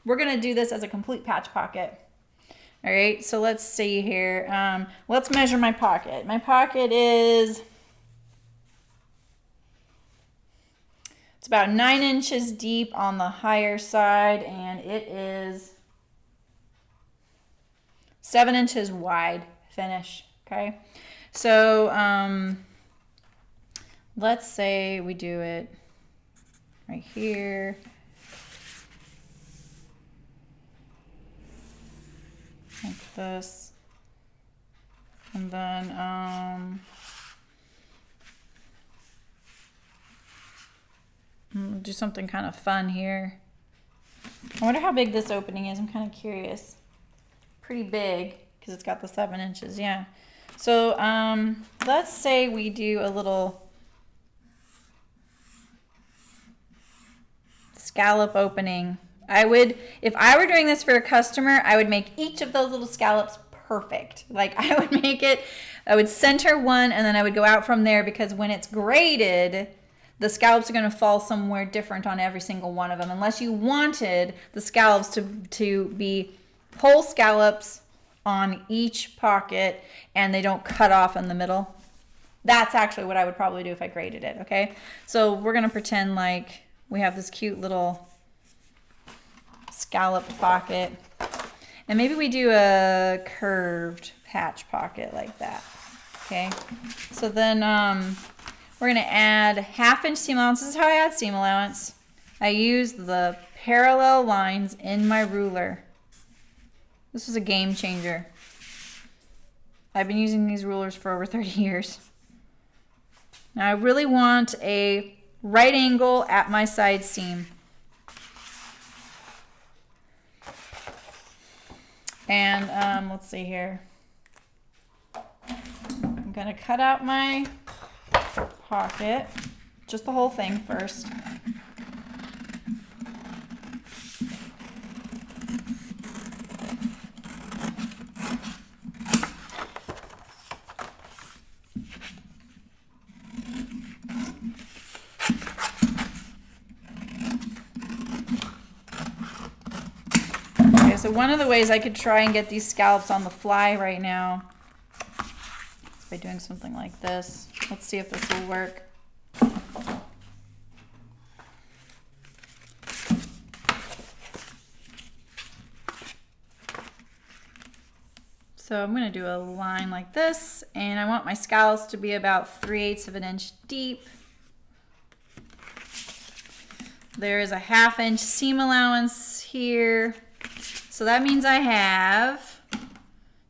We're going to do this as a complete patch pocket. All right, so let's see here. Let's measure my pocket. My pocket is, it's about 9 inches deep on the higher side, and it is 7 inches wide finish, okay? So let's say we do it right here. Like this. And then do something kind of fun here. I wonder how big this opening is. I'm kind of curious. Pretty big because it's got the 7 inches. Yeah. So let's say we do a little scallop opening. If I were doing this for a customer, I would make each of those little scallops perfect. Like I would center one and then I would go out from there, because when it's graded, the scallops are going to fall somewhere different on every single one of them, unless you wanted the scallops to be whole scallops on each pocket and they don't cut off in the middle. That's actually what I would probably do if I graded it, okay? So we're going to pretend like we have this cute little scalloped pocket. And maybe we do a curved patch pocket like that, okay? So then we're gonna add 1/2 inch seam allowance. This is how I add seam allowance. I use the parallel lines in my ruler. This was a game changer. I've been using these rulers for over 30 years. Now I really want a right angle at my side seam. And let's see here. I'm gonna cut out my pocket, just the whole thing first. So one of the ways I could try and get these scallops on the fly right now is by doing something like this. Let's see if this will work. So I'm going to do a line like this, and I want my scallops to be about 3/8 of an inch deep. There is a 1/2 inch seam allowance here. So that means I have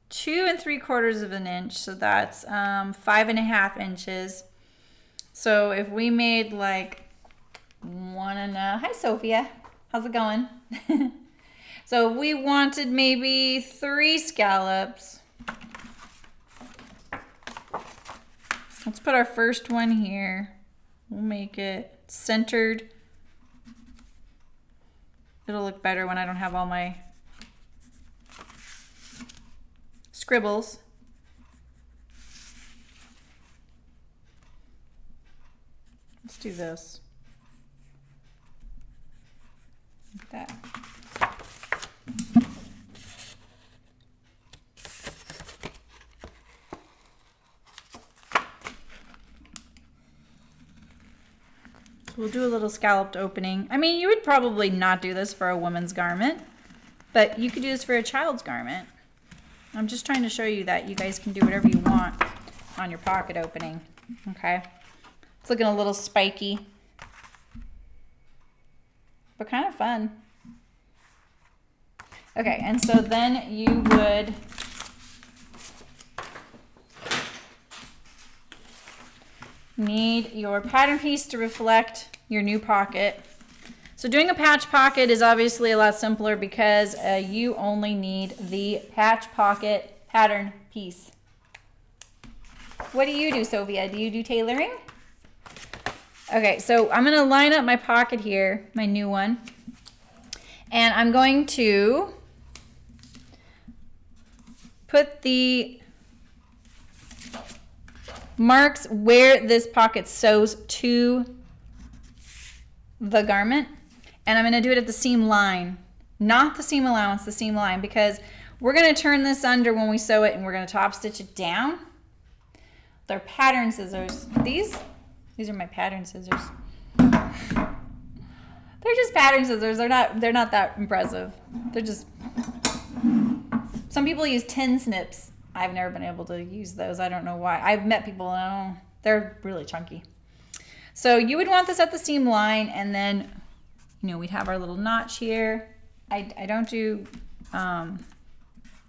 2 3/4 of an inch. So that's 5.5 inches. So if we made like 1.5, hi Sophia, how's it going? So if we wanted maybe 3 scallops. Let's put our first one here. We'll make it centered. It'll look better when I don't have all my scribbles. Let's do this. Like that. We'll do a little scalloped opening. I mean, you would probably not do this for a woman's garment, but you could do this for a child's garment. I'm just trying to show you that you guys can do whatever you want on your pocket opening, okay? It's looking a little spiky, but kind of fun. Okay, and so then you would need your pattern piece to reflect your new pocket. So doing a patch pocket is obviously a lot simpler because you only need the patch pocket pattern piece. What do you do, Sophia? Do you do tailoring? Okay, so I'm gonna line up my pocket here, my new one, and I'm going to put the marks where this pocket sews to the garment, and I'm going to do it at the seam line, not the seam allowance, the seam line, because we're going to turn this under when we sew it and we're going to top stitch it down. They're pattern scissors. These are my pattern scissors. They're just pattern scissors. They're not that impressive. They're just, some people use tin snips. I've never been able to use those. I don't know why. I've met people and they're really chunky. So you would want this at the seam line, and then, you know, we'd have our little notch here. I don't do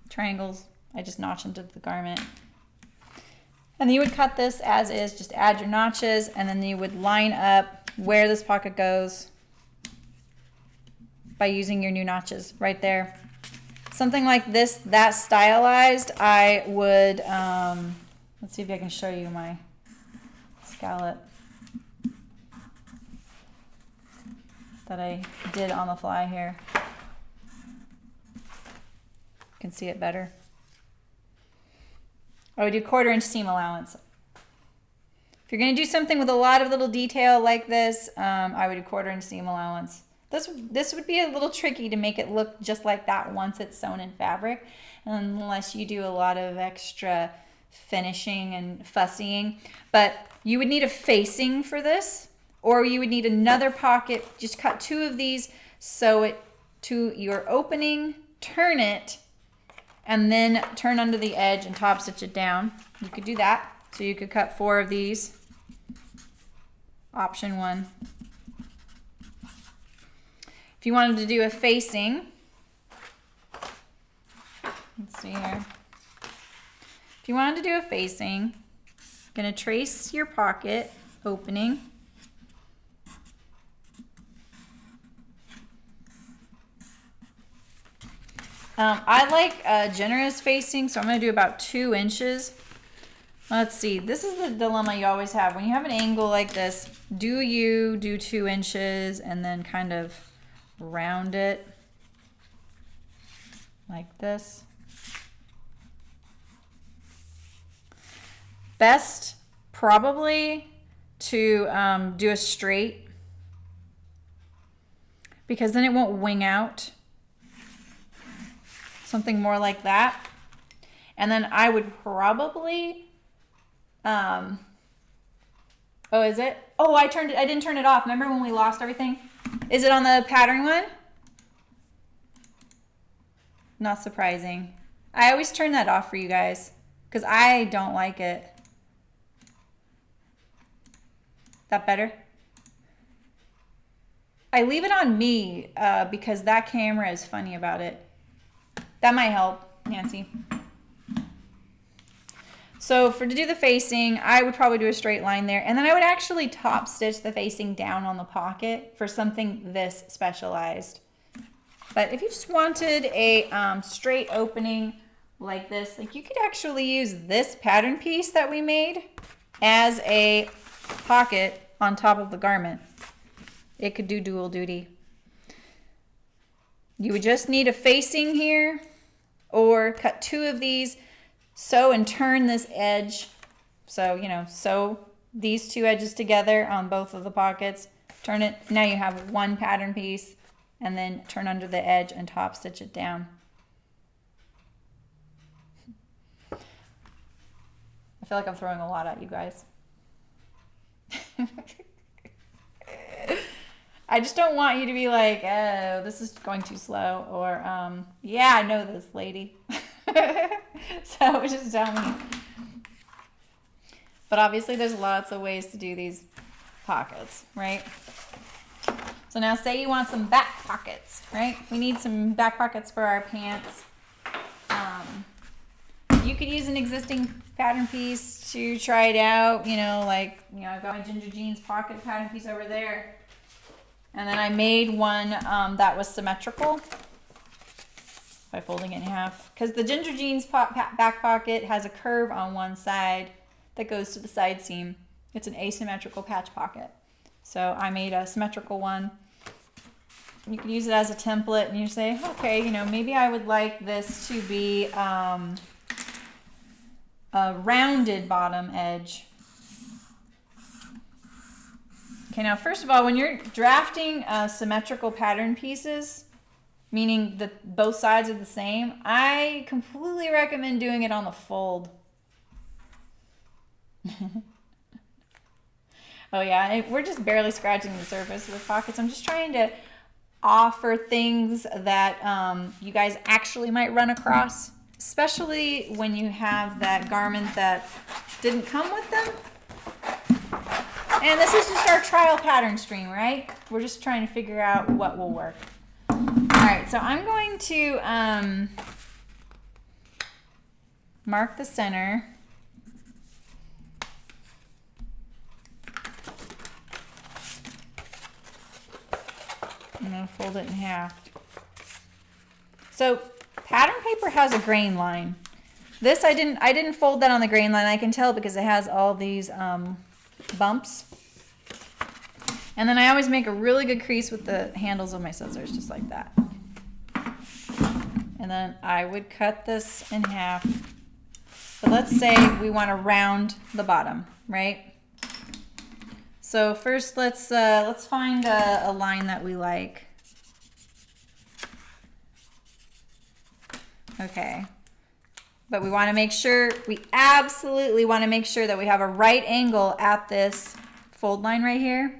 triangles. I just notch into the garment. And then you would cut this as is, just add your notches, and then you would line up where this pocket goes by using your new notches right there. Something like this, that stylized, I would, let's see if I can show you my scallop that I did on the fly here. You can see it better. I would do 1/4 inch seam allowance. If you're going to do something with a lot of little detail like this, I would do 1/4 inch seam allowance. This would be a little tricky to make it look just like that once it's sewn in fabric, unless you do a lot of extra finishing and fussying. But you would need a facing for this, or you would need another pocket. Just cut 2 of these, sew it to your opening, turn it, and then turn under the edge and top stitch it down. You could do that. So you could cut 4 of these. Option 1. If you wanted to do a facing, let's see here. If you wanted to do a facing, gonna trace your pocket opening. I like a generous facing, so I'm gonna do about 2 inches. Let's see, this is the dilemma you always have. When you have an angle like this, do you do 2 inches and then kind of round it like this? Best probably to do a straight, because then it won't wing out. Something more like that. And then I would probably oh, is it? Oh, I didn't turn it off. Remember when we lost everything? Is it on the pattern one? Not surprising. I always turn that off for you guys because I don't like it. That better? I leave it on me because that camera is funny about it. That might help, Nancy. So to do the facing, I would probably do a straight line there. And then I would actually top stitch the facing down on the pocket for something this specialized. But if you just wanted a straight opening like this, like you could actually use this pattern piece that we made as a pocket on top of the garment. It could do dual duty. You would just need a facing here, or cut 2 of these, sew and turn this edge. So, you know, sew these 2 edges together on both of the pockets, turn it. Now you have 1 pattern piece, and then turn under the edge and top stitch it down. I feel like I'm throwing a lot at you guys. I just don't want you to be like, oh, this is going too slow, or yeah, I know this lady. So just tell me. But obviously there's lots of ways to do these pockets, right? So now say you want some back pockets, right? We need some back pockets for our pants. You could use an existing pattern piece to try it out. You know, like, you know, I've got my Ginger Jeans pocket pattern piece over there. And then I made one that was symmetrical by folding it in half. Because the Ginger Jeans back pocket has a curve on one side that goes to the side seam. It's an asymmetrical patch pocket. So I made a symmetrical one. You can use it as a template, and you say, okay, you know, maybe I would like this to be a rounded bottom edge. Okay, now first of all, when you're drafting symmetrical pattern pieces, meaning that both sides are the same, I completely recommend doing it on the fold. Oh yeah, we're just barely scratching the surface with pockets. I'm just trying to offer things that you guys actually might run across, especially when you have that garment that didn't come with them. And this is just our trial pattern stream, right? We're just trying to figure out what will work. All right, so I'm going to mark the center. I'm going to fold it in half. So pattern paper has a grain line. This I didn't fold that on the grain line. I can tell because it has all these bumps. And then I always make a really good crease with the handles of my scissors, just like that. And then I would cut this in half. But let's say we want to round the bottom, right? So first let's find a line that we like. Okay. But we want to make sure, we absolutely want to make sure that we have a right angle at this fold line right here.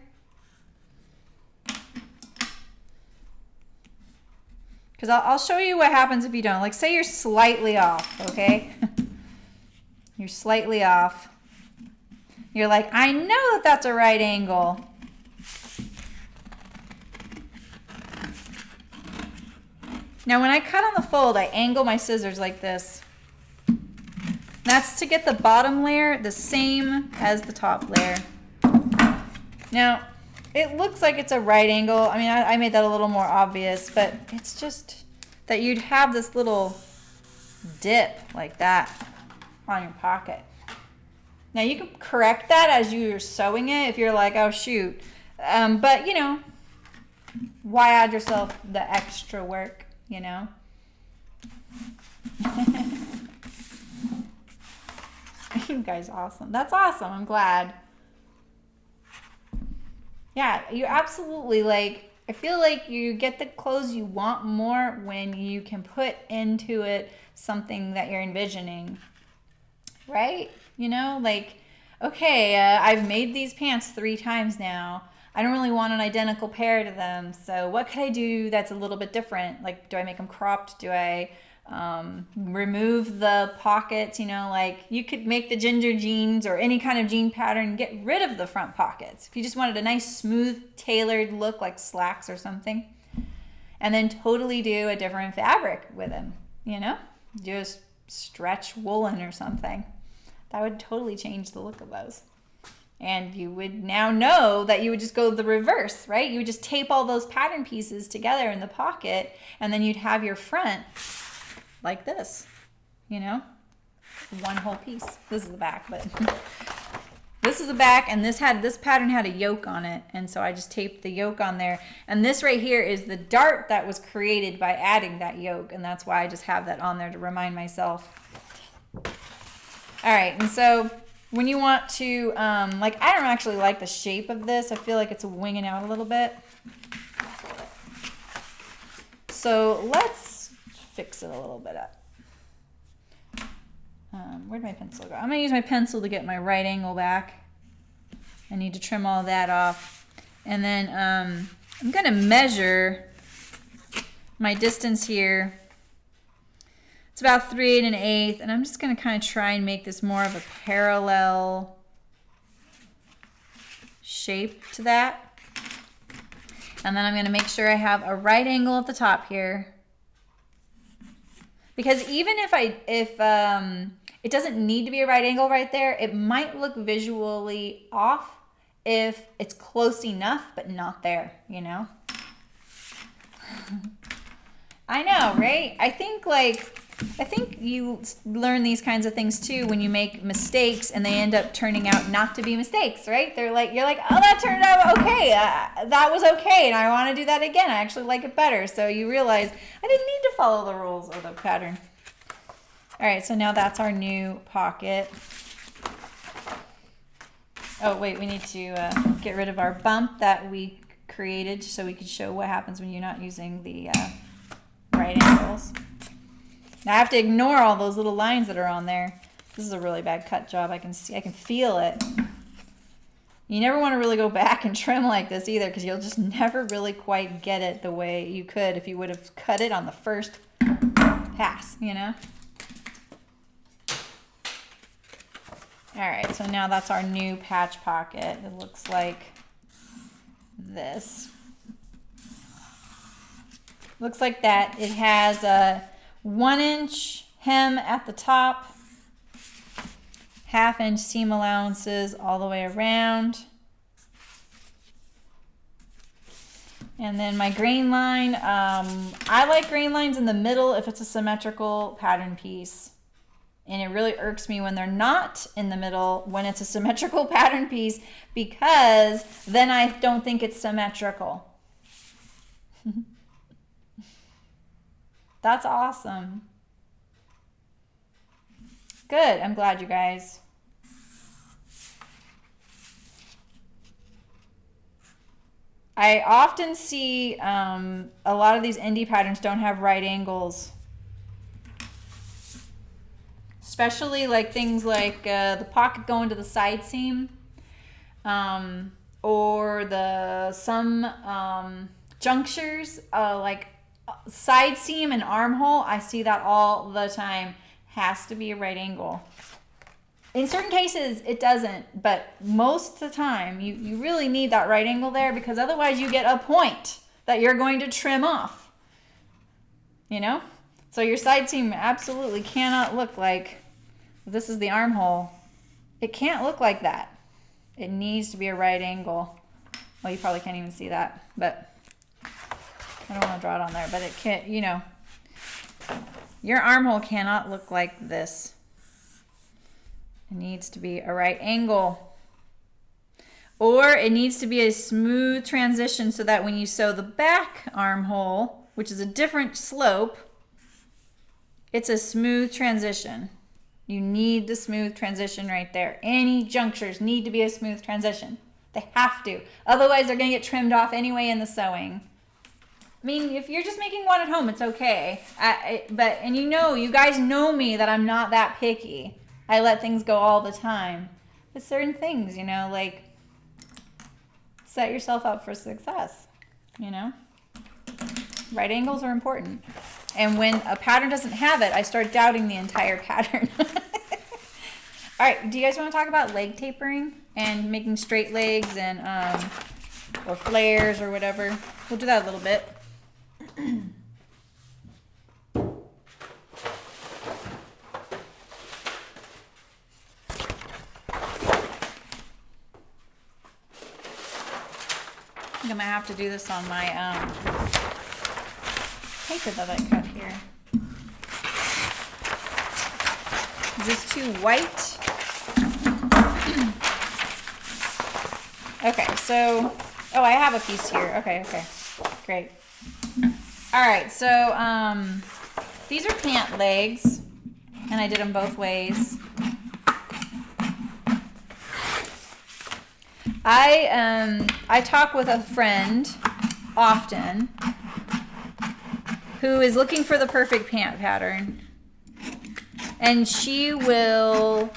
Because I'll show you what happens if you don't. Like say you're slightly off, okay? You're slightly off. You're like, I know that that's a right angle. Now when I cut on the fold, I angle my scissors like this. That's to get the bottom layer the same as the top layer. Now, it looks like it's a right angle. I mean, I made that a little more obvious, but it's just that you'd have this little dip like that on your pocket. Now, you can correct that as you're sewing it if you're like, oh, shoot. But, you know, why add yourself the extra work, you know? You guys awesome. That's awesome. I'm glad. Yeah, you absolutely like, I feel like you get the clothes you want more when you can put into it something that you're envisioning, right? You know, like, okay, I've made these pants 3 times now. I don't really want an identical pair to them. So what could I do that's a little bit different? Like, do I make them cropped? Do I remove the pockets? You know, like you could make the ginger jeans or any kind of jean pattern, get rid of the front pockets. If you just wanted a nice, smooth, tailored look like slacks or something, and then totally do a different fabric with them, you know, do a stretch woolen or something. That would totally change the look of those. And you would now know that you would just go the reverse, right? You would just tape all those pattern pieces together in the pocket, and then you'd have your front like this, you know, one whole piece. This is the back, but this is the back, and this pattern had a yoke on it, and so I just taped the yoke on there. And this right here is the dart that was created by adding that yoke, and that's why I just have that on there to remind myself. All right, and so when you want to, like, I don't actually like the shape of this. I feel like it's winging out a little bit. So let's fix it a little bit up. Where'd my pencil go? I'm gonna use my pencil to get my right angle back. I need to trim all that off. And then I'm gonna measure my distance here. It's about 3 8/8, and I'm just gonna kind of try and make this more of a parallel shape to that. And then I'm gonna make sure I have a right angle at the top here. Because even if it doesn't need to be a right angle right there, it might look visually off if it's close enough, but not there, you know? I know, right? I think you learn these kinds of things too when you make mistakes and they end up turning out not to be mistakes, right? You're like, oh, that turned out okay. That was okay, and I want to do that again. I actually like it better. So you realize I didn't need to follow the rules or the pattern. All right, so now that's our new pocket. Oh, wait, we need to get rid of our bump that we created so we could show what happens when you're not using the right angles. Now I have to ignore all those little lines that are on there. This is a really bad cut job. I can feel it. You never want to really go back and trim like this either, because you'll just never really quite get it the way you could if you would have cut it on the first pass, you know? All right, so now that's our new patch pocket. It looks like this. Looks like that. It has a 1-inch hem at the top, 1/2-inch seam allowances all the way around. And then my grain line, I like grain lines in the middle if it's a symmetrical pattern piece. And it really irks me when they're not in the middle when it's a symmetrical pattern piece, because then I don't think it's symmetrical. That's awesome. Good. I'm glad, you guys. I often see a lot of these indie patterns don't have right angles. Especially like things like the pocket going to the side seam, or some junctures like side seam and armhole. I see that all the time. Has to be a right angle. In certain cases, it doesn't, but most of the time, you really need that right angle there, because otherwise you get a point that you're going to trim off. You know? So your side seam absolutely cannot look like, this is the armhole. It can't look like that. It needs to be a right angle. Well, you probably can't even see that, but I don't want to draw it on there, but it can't, you know, your armhole cannot look like this. It needs to be a right angle. Or it needs to be a smooth transition so that when you sew the back armhole, which is a different slope, it's a smooth transition. You need the smooth transition right there. Any junctures need to be a smooth transition. They have to. Otherwise, they're going to get trimmed off anyway in the sewing. I mean, if you're just making one at home, it's okay. And you guys know me that I'm not that picky. I let things go all the time. But certain things, you know, like set yourself up for success, you know? Right angles are important. And when a pattern doesn't have it, I start doubting the entire pattern. All right, do you guys want to talk about leg tapering and making straight legs and or flares or whatever? We'll do that a little bit. I think I might have to do this on my paper that I cut here. Is this too white? Okay, so, oh, I have a piece here. Okay, great. All right, so these are pant legs, and I did them both ways. I talk with a friend often who is looking for the perfect pant pattern, and she will,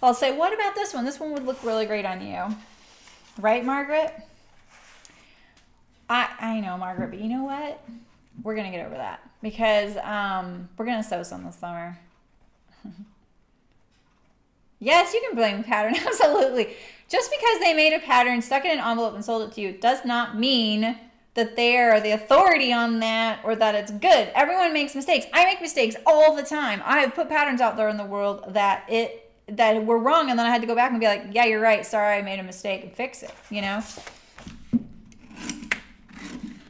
I'll say, what about this one? This one would look really great on you. Right, Margaret? I know, Margaret, but you know what? We're going to get over that because we're going to sew some this summer. Yes, you can blame the pattern, absolutely. Just because they made a pattern, stuck it in an envelope, and sold it to you does not mean that they are the authority on that or that it's good. Everyone makes mistakes. I make mistakes all the time. I have put patterns out there in the world that were wrong, and then I had to go back and be like, yeah, you're right. Sorry, I made a mistake, and fix it, you know?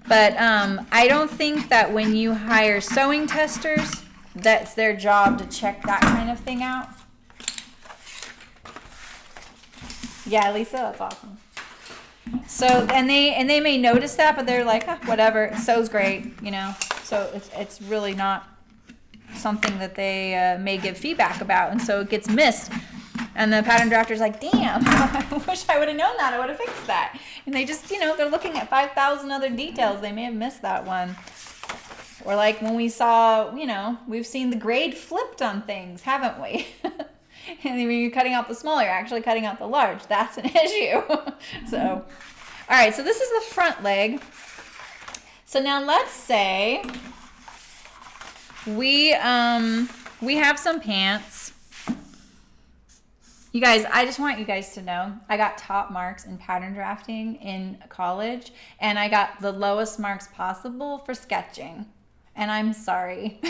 But I don't think that when you hire sewing testers, that's their job to check that kind of thing out. Yeah, Lisa, that's awesome. So, and they may notice that, but they're like, whatever, it sews great, you know? So it's really not something that they may give feedback about, and so it gets missed. And the pattern drafter's like, damn, I wish I would have known that. I would have fixed that. And they just, you know, they're looking at 5,000 other details. They may have missed that one. Or like when we saw, you know, we've seen the grade flipped on things, haven't we? And when you're cutting out the small, you're actually cutting out the large. That's an issue. So, all right, so this is the front leg. So now let's say we have some pants. You guys, I just want you guys to know, I got top marks in pattern drafting in college, and I got the lowest marks possible for sketching. And I'm sorry,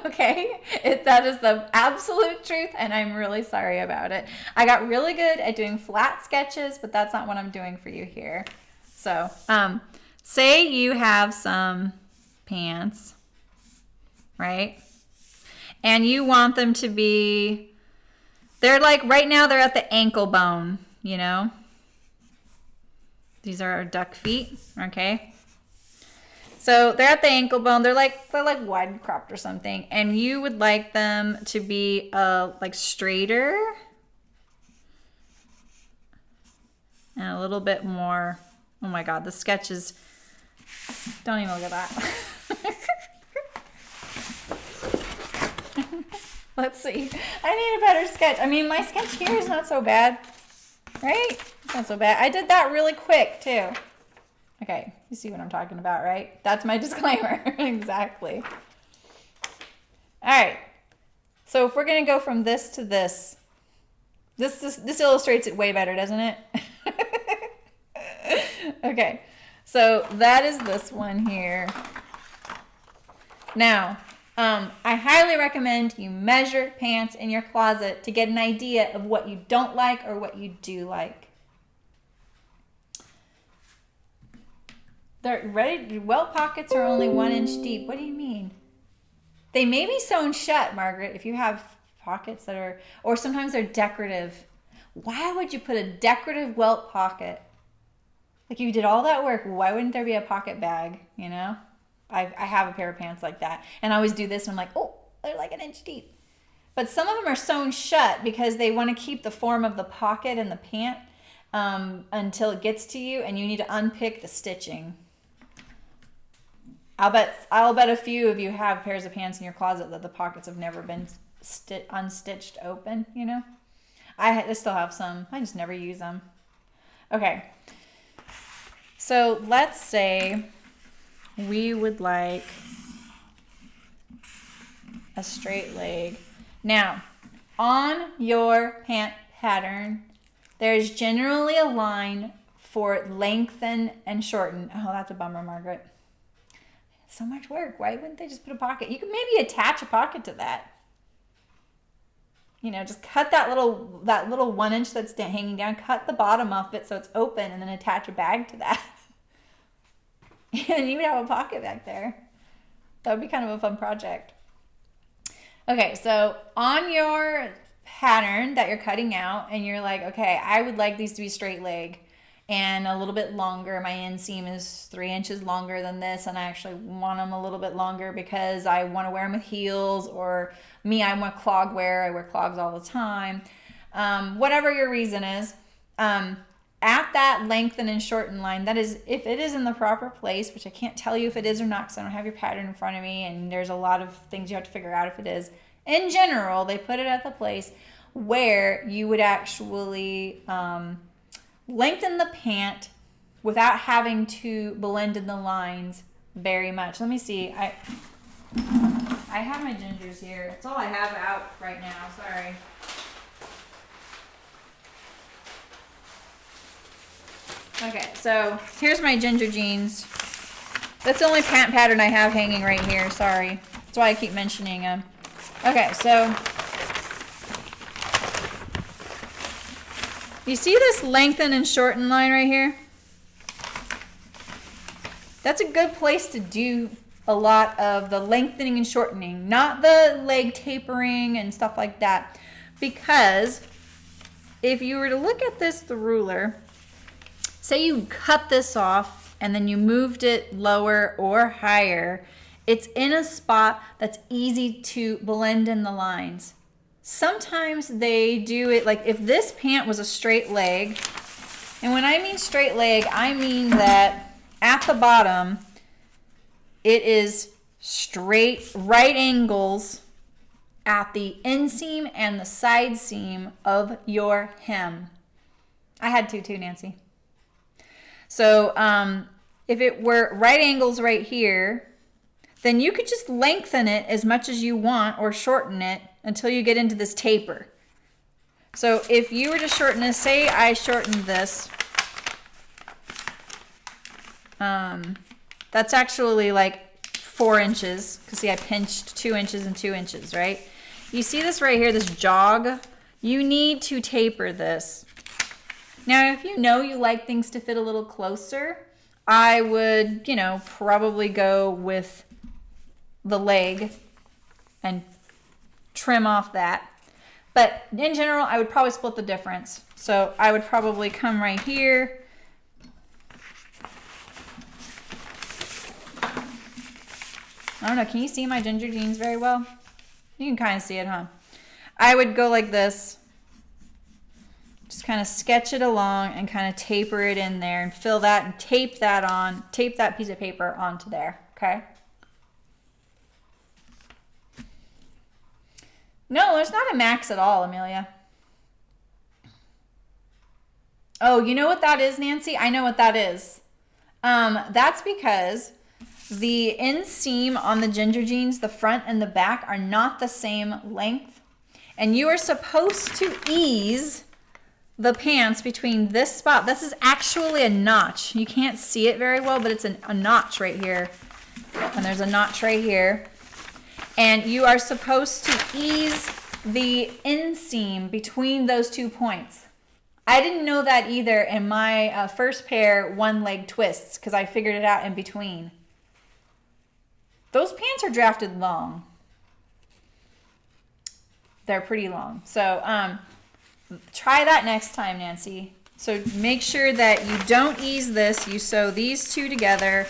okay? That is the absolute truth, and I'm really sorry about it. I got really good at doing flat sketches, but that's not what I'm doing for you here. So, say you have some pants, right? And you want them to be, they're like, right now they're at the ankle bone, you know? These are our duck feet, okay? So they're at the ankle bone. They're like wide cropped or something, and you would like them to be like straighter and a little bit more Oh my God, the sketches. Don't even look at that. Let's see. I need a better sketch. I mean, my sketch here is not so bad, right? It's not so bad. I did that really quick too. Okay, you see what I'm talking about, right? That's my disclaimer. Exactly. All right. So if we're gonna go from this to this illustrates it way better, doesn't it? Okay, so that is this one here. Now, I highly recommend you measure pants in your closet to get an idea of what you don't like or what you do like. They're ready. Welt pockets are only 1 inch deep. What do you mean? They may be sewn shut, Margaret, if you have pockets that are, or sometimes they're decorative. Why would you put a decorative welt pocket? Like, you did all that work, why wouldn't there be a pocket bag, you know? I have a pair of pants like that. And I always do this and I'm like, oh, they're like 1 inch deep. But some of them are sewn shut because they want to keep the form of the pocket and the pant until it gets to you, and you need to unpick the stitching. I'll bet a few of you have pairs of pants in your closet that the pockets have never been unstitched open, you know? I still have some. I just never use them. Okay. So let's say we would like a straight leg. Now, on your pant pattern, there's generally a line for lengthen and shorten. Oh, that's a bummer, Margaret. So much work. Why wouldn't they just put a pocket? You could maybe attach a pocket to that. You know, just cut that little 1 inch that's hanging down, cut the bottom off it so it's open, and then attach a bag to that. And you would have a pocket back there. That would be kind of a fun project. Okay, so on your pattern that you're cutting out, and you're like, okay, I would like these to be straight leg and a little bit longer. My inseam is 3 inches longer than this, and I actually want them a little bit longer because I want to wear them with heels, or me, I want clog wear. I wear clogs all the time. Whatever your reason is, at that lengthen and shorten line, that is, if it is in the proper place, which I can't tell you if it is or not because I don't have your pattern in front of me, and there's a lot of things you have to figure out if it is. In general, they put it at the place where you would actually lengthen the pant without having to blend in the lines very much. Let me see. I have my gingers here. That's all I have out right now. Sorry. Okay, so here's my ginger jeans. That's the only pant pattern I have hanging right here. Sorry. That's why I keep mentioning them. Okay, so you see this lengthen and shorten line right here? That's a good place to do a lot of the lengthening and shortening, not the leg tapering and stuff like that. Because if you were to look at this, the ruler, say you cut this off and then you moved it lower or higher, it's in a spot that's easy to blend in the lines. Sometimes they do it like if this pant was a straight leg, and when I mean straight leg, I mean that at the bottom, it is straight right angles at the inseam and the side seam of your hem. I had to too, Nancy. So if it were right angles right here, then you could just lengthen it as much as you want or shorten it until you get into this taper. So if you were to shorten this, say I shortened this, that's actually like 4 inches, because see I pinched 2 inches and 2 inches, right? You see this right here, this jog? You need to taper this. Now if you know you like things to fit a little closer, I would, you know, probably go with the leg and trim off that. But in general, I would probably split the difference. So I would probably come right here. I don't know, can you see my ginger jeans very well? You can kind of see it, huh? I would go like this. Just kind of sketch it along and kind of taper it in there and fill that and tape that piece of paper onto there, okay? No, there's not a max at all, Amelia. Oh, you know what that is, Nancy? I know what that is. That's because the inseam on the ginger jeans, the front and the back, are not the same length. And you are supposed to ease the pants between this spot. This is actually a notch. You can't see it very well, but it's a notch right here. And there's a notch right here. And you are supposed to ease the inseam between those 2 points. I didn't know that either in my first pair one leg twists because I figured it out in between. Those pants are drafted long. They're pretty long. So try that next time, Nancy. So make sure that you don't ease this. You sew these two together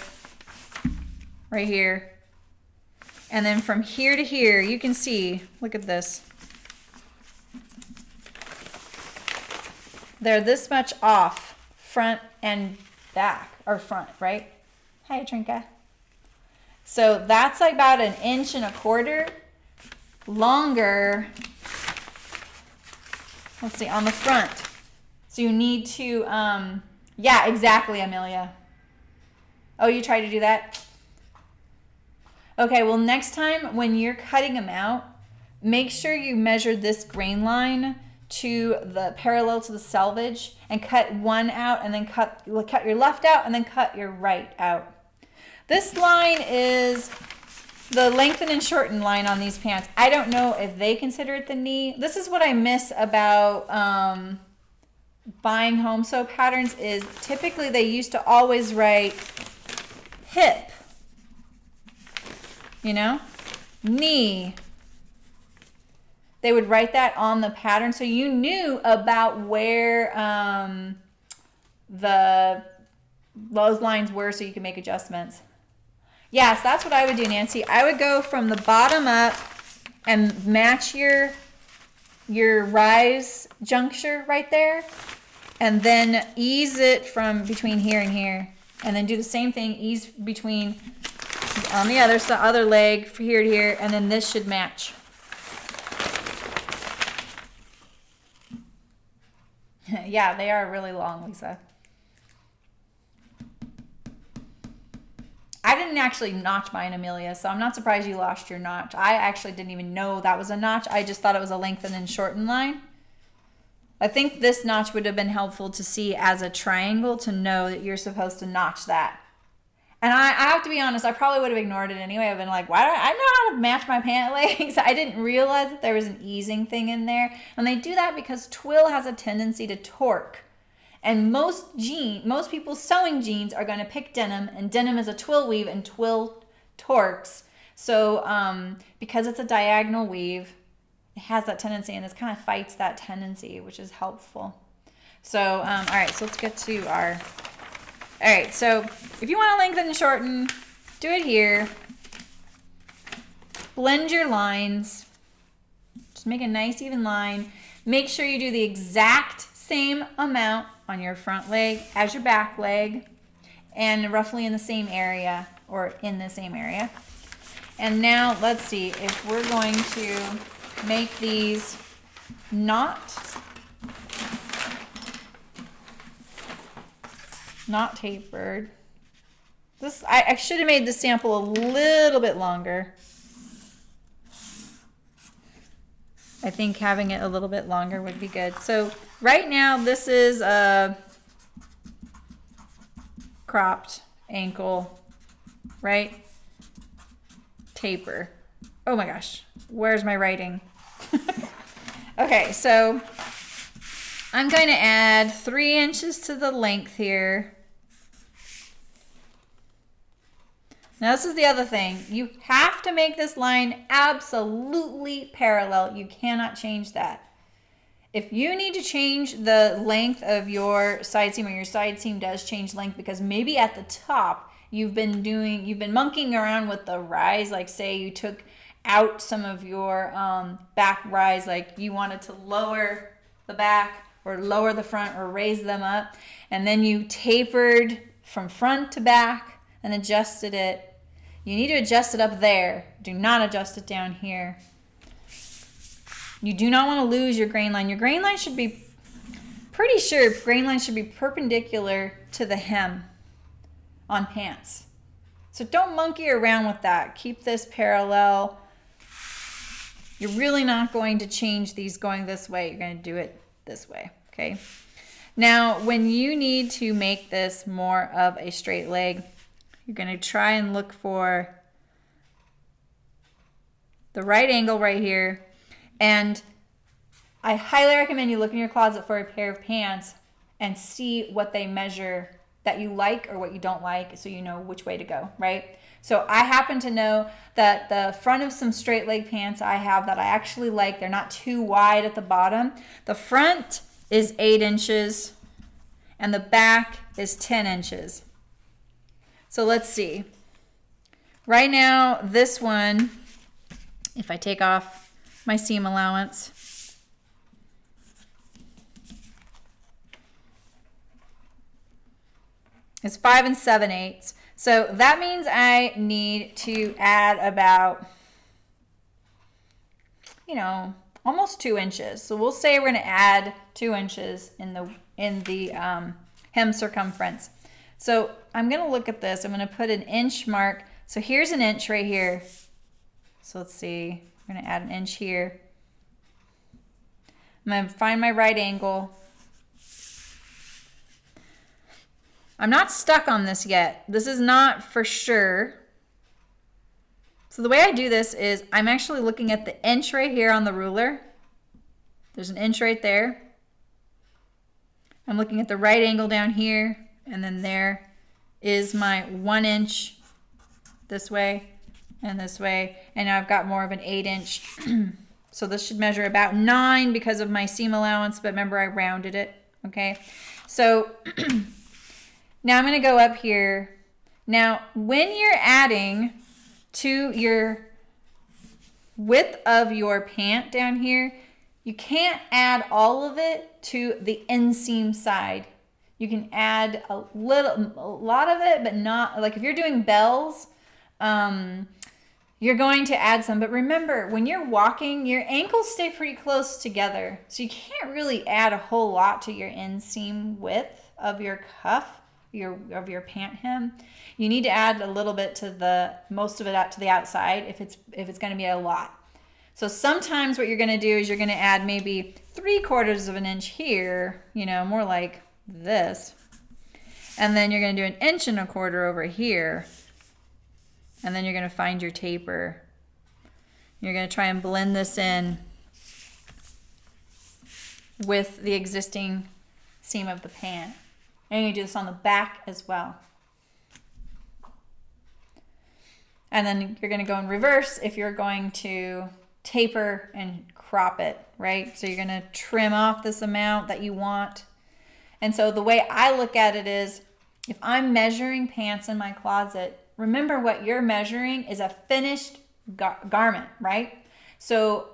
right here. And then from here to here, you can see, look at this. They're this much off, front and back, or front, right? Hi, Trinka. So that's like about 1.25 inches longer, let's see, on the front. So you need to, yeah, exactly, Amelia. Oh, you tried to do that? Okay, well, next time when you're cutting them out, make sure you measure this grain line to the parallel to the selvage and cut one out and then cut your left out and then cut your right out. This line is the lengthen and shorten line on these pants. I don't know if they consider it the knee. This is what I miss about buying home sew patterns is typically they used to always write hip, you know, knee. They would write that on the pattern so you knew about where those lines were so you could make adjustments. Yes, that's what I would do, Nancy. I would go from the bottom up and match your rise juncture right there and then ease it from between here and here. And then do the same thing, ease between on the other leg from here to here, and then this should match. Yeah, they are really long, Lisa. I didn't actually notch mine, Amelia, so I'm not surprised you lost your notch. I actually didn't even know that was a notch. I just thought it was a lengthen and shorten line. I think this notch would have been helpful to see as a triangle to know that you're supposed to notch that. And I have to be honest, I probably would have ignored it anyway. I've been like, why do I know how to match my pant legs? I didn't realize that there was an easing thing in there. And they do that because twill has a tendency to torque. And most people sewing jeans are going to pick denim, and denim is a twill weave and twill torques. So because it's a diagonal weave, it has that tendency, and this kind of fights that tendency, which is helpful. So, all right, so let's get to our... All right, so if you want to lengthen and shorten, do it here. Blend your lines. Just make a nice even line. Make sure you do the exact same amount on your front leg as your back leg, and roughly in the same area, or in the same area. And now let's see if we're going to make these not tapered. This I should have made the sample a little bit longer. I think having it a little bit longer would be good. So right now this is a cropped ankle, right? Taper. Oh my gosh, where's my writing? Okay, so I'm going to add 3 inches to the length here. Now this is the other thing. You have to make this line absolutely parallel. You cannot change that. If you need to change the length of your side seam, or your side seam does change length because maybe at the top you've been monkeying around with the rise, like say you took out some of your back rise, like you wanted to lower the back or lower the front or raise them up. And then you tapered from front to back and adjusted it. You need to adjust it up there. Do not adjust it down here. You do not want to lose your grain line. Your grain line should be, pretty sure grain line should be perpendicular to the hem on pants. So don't monkey around with that. Keep this parallel. You're really not going to change these going this way. You're going to do it this way, okay? Now, when you need to make this more of a straight leg, you're going to try and look for the right angle right here. And I highly recommend you look in your closet for a pair of pants and see what they measure that you like or what you don't like, so you know which way to go, right? So I happen to know that the front of some straight leg pants I have that I actually like, they're not too wide at the bottom. The front is 8 inches and the back is 10 inches. So let's see. Right now, this one, if I take off my seam allowance, is 5 7/8. So that means I need to add about, almost 2 inches. So we'll say we're going to add 2 inches in the hem circumference. So I'm going to look at this. I'm going to put an inch mark. So here's an inch right here. So let's see. I'm going to add an inch here. I'm going to find my right angle. I'm not stuck on this yet. This is not for sure. So the way I do this is I'm actually looking at the inch right here on the ruler. There's an inch right there. I'm looking at the right angle down here, and then there is my 1 inch this way and this way. And now I've got more of an 8 inch. So this should measure about 9 because of my seam allowance, but remember I rounded it, okay? So now I'm going to go up here. Now, when you're adding to your width of your pant down here, you can't add all of it to the inseam side. You can add a lot of it, but not, like if you're doing bells, you're going to add some. But remember, when you're walking, your ankles stay pretty close together. So you can't really add a whole lot to your inseam width of your cuff. Of your pant hem. You need to add a little bit to most of it out to the outside if it's going to be a lot. So sometimes what you're going to do is you're going to add maybe 3/4 of an inch here, more like this. And then you're going to do 1 1/4 over here. And then you're going to find your taper. You're going to try and blend this in with the existing seam of the pant. And you do this on the back as well. And then you're going to go in reverse if you're going to taper and crop it, right? So you're going to trim off this amount that you want. And so the way I look at it is, if I'm measuring pants in my closet, remember what you're measuring is a finished garment, right? So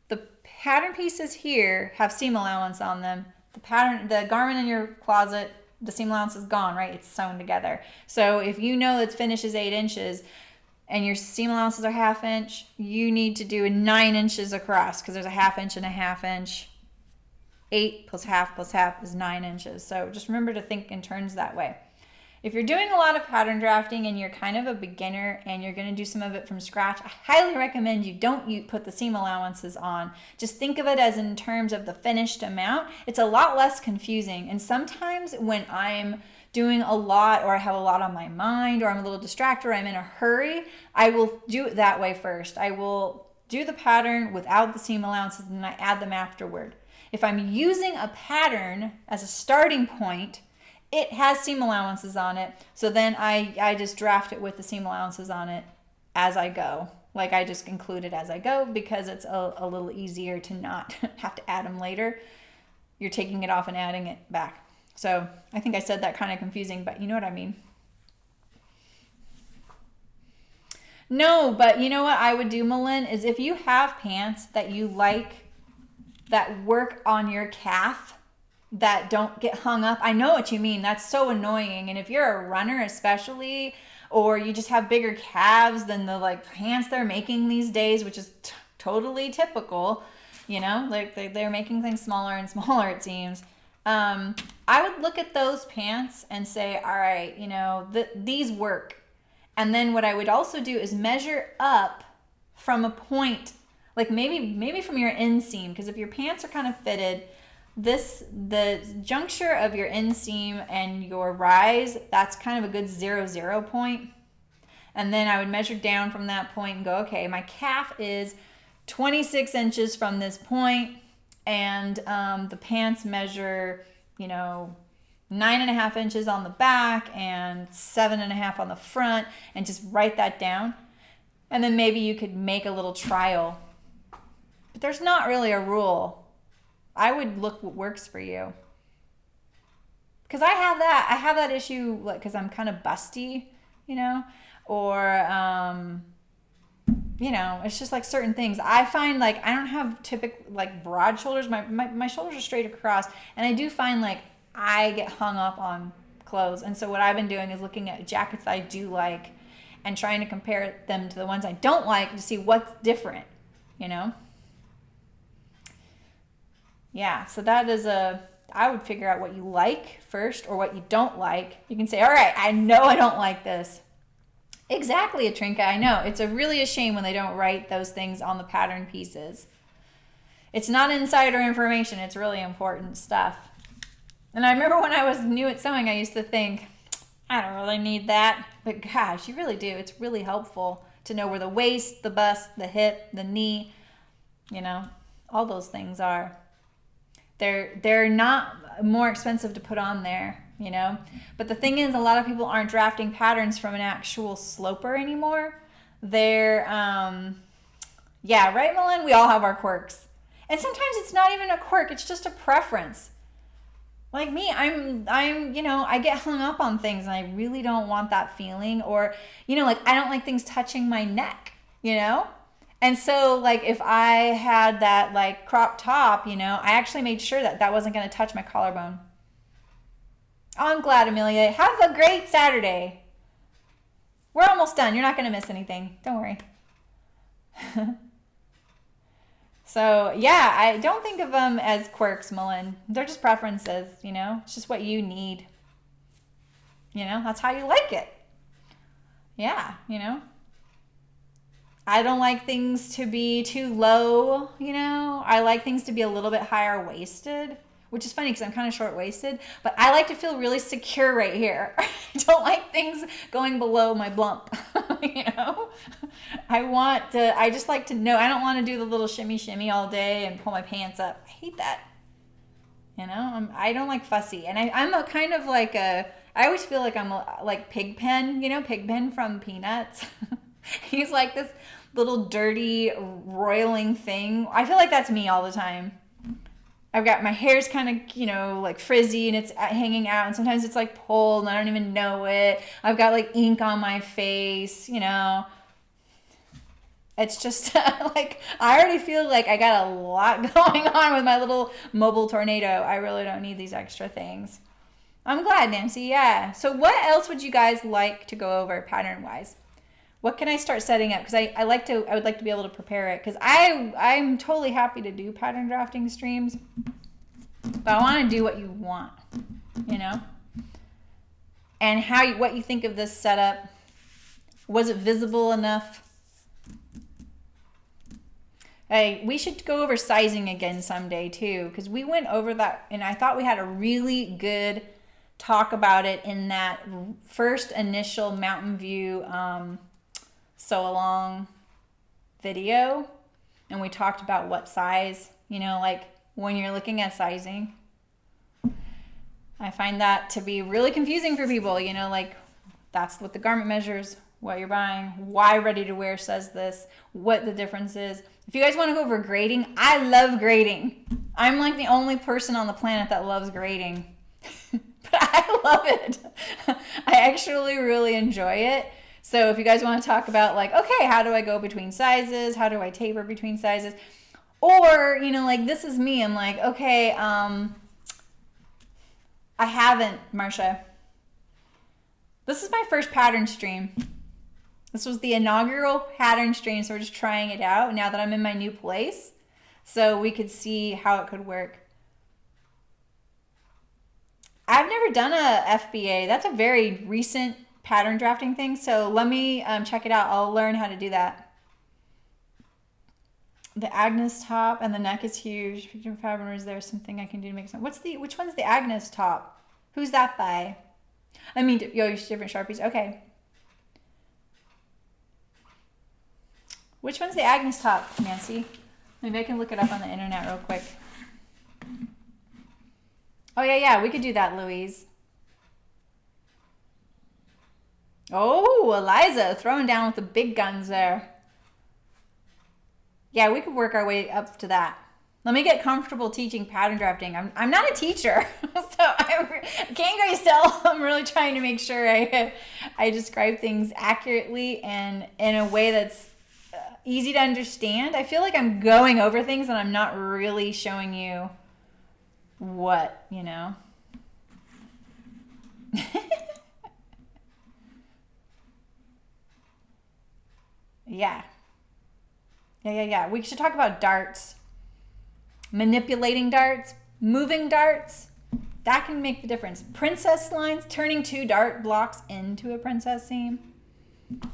the pattern pieces here have seam allowance on them. The garment in your closet, the seam allowance is gone, right? It's sewn together. So if you know its finish is 8 inches and your seam allowances are 1/2 inch, you need to do 9 inches across because there's a 1/2 inch and a 1/2 inch. 8 plus half is 9 inches. So just remember to think in terms that way. If you're doing a lot of pattern drafting and you're kind of a beginner and you're going to do some of it from scratch, I highly recommend you don't put the seam allowances on. Just think of it as in terms of the finished amount. It's a lot less confusing. And sometimes when I'm doing a lot or I have a lot on my mind or I'm a little distracted or I'm in a hurry, I will do it that way first. I will do the pattern without the seam allowances and then I add them afterward. If I'm using a pattern as a starting point, it has seam allowances on it. So then I just draft it with the seam allowances on it as I go. Like I just include it as I go because it's a little easier to not have to add them later. You're taking it off and adding it back. So I think I said that kind of confusing, but you know what I mean. No, but you know what I would do, Malin, is if you have pants that you like that work on your calf, that don't get hung up. I know what you mean. That's so annoying. And if you're a runner especially, or you just have bigger calves than the like pants they're making these days, which is totally typical, like they're making things smaller and smaller, it seems. I would look at those pants and say, all right, these work. And then what I would also do is measure up from a point, like maybe from your inseam, because if your pants are kind of fitted, the juncture of your inseam and your rise, that's kind of a good 0 point. And then I would measure down from that point and go, okay, my calf is 26 inches from this point, and the pants measure, 9.5 inches on the back and 7.5 on the front, and just write that down. And then maybe you could make a little trial. But there's not really a rule. I would look what works for you. Because I have that issue, like, because I'm kind of busty, or, it's just like certain things. I find like I don't have typical like broad shoulders. My shoulders are straight across. And I do find like I get hung up on clothes. And so what I've been doing is looking at jackets that I do like and trying to compare them to the ones I don't like to see what's different, Yeah, so that is I would figure out what you like first or what you don't like. You can say, all right, I know I don't like this. Exactly, Atrinka, I know. It's really a shame when they don't write those things on the pattern pieces. It's not insider information. It's really important stuff. And I remember when I was new at sewing, I used to think, I don't really need that. But gosh, you really do. It's really helpful to know where the waist, the bust, the hip, the knee, all those things are. They're not more expensive to put on there, But the thing is, a lot of people aren't drafting patterns from an actual sloper anymore. They're, yeah, right, Melon? We all have our quirks. And sometimes it's not even a quirk. It's just a preference. Like me, I get hung up on things and I really don't want that feeling. Or, like I don't like things touching my neck, And so, like, if I had that, like, crop top, I actually made sure that wasn't going to touch my collarbone. Oh, I'm glad, Amelia. Have a great Saturday. We're almost done. You're not going to miss anything. Don't worry. So, yeah, I don't think of them as quirks, Mullen. They're just preferences, It's just what you need. That's how you like it. Yeah, I don't like things to be too low, I like things to be a little bit higher waisted, which is funny because I'm kind of short waisted, but I like to feel really secure right here. I don't like things going below my blump, I just like to know, I don't want to do the little shimmy all day and pull my pants up. I hate that. I don't like fussy. And I'm a kind of like I always feel like I'm like Pigpen, Pigpen from Peanuts. He's like this little dirty roiling thing. I feel like that's me all the time. I've got my hair's kind of, like frizzy and it's hanging out. And sometimes it's like pulled and I don't even know it. I've got like ink on my face, It's just like, I already feel like I got a lot going on with my little mobile tornado. I really don't need these extra things. I'm glad, Nancy. Yeah. So what else would you guys like to go over pattern-wise? What can I start setting up? Because I would like to be able to prepare it. Because I'm totally happy to do pattern drafting streams. But I want to do what you want, And what you think of this setup. Was it visible enough? Hey, we should go over sizing again someday too. Because we went over that and I thought we had a really good talk about it in that first initial Mountain View sew along video, and we talked about what size, like when you're looking at sizing. I find that to be really confusing for people, like that's what the garment measures, what you're buying, why Ready to Wear says this, what the difference is. If you guys want to go over grading, I love grading. I'm like the only person on the planet that loves grading. But I love it. I actually really enjoy it. So if you guys want to talk about like, okay, how do I go between sizes? How do I taper between sizes? Or, like this is me. I'm like, okay, I haven't, Marcia. This is my first pattern stream. This was the inaugural pattern stream, so we're just trying it out now that I'm in my new place, so we could see how it could work. I've never done a FBA. That's a very recent pattern drafting thing, so let me check it out. I'll learn how to do that. The Agnes top and the neck is huge. Is there something I can do to make sense? Which one's the Agnes top? Who's that by? I mean, you use different Sharpies. Okay. Which one's the Agnes top, Nancy? Maybe I can look it up on the internet real quick. Oh, yeah, we could do that, Louise. Oh, Eliza, throwing down with the big guns there. Yeah, we could work our way up to that. Let me get comfortable teaching pattern drafting. I'm not a teacher, so I can't guys tell. I'm really trying to make sure I describe things accurately and in a way that's easy to understand. I feel like I'm going over things and I'm not really showing you what, you know. Yeah. We should talk about darts. Manipulating darts, moving darts. That can make the difference. Princess lines, turning 2 dart blocks into a princess seam. Oh,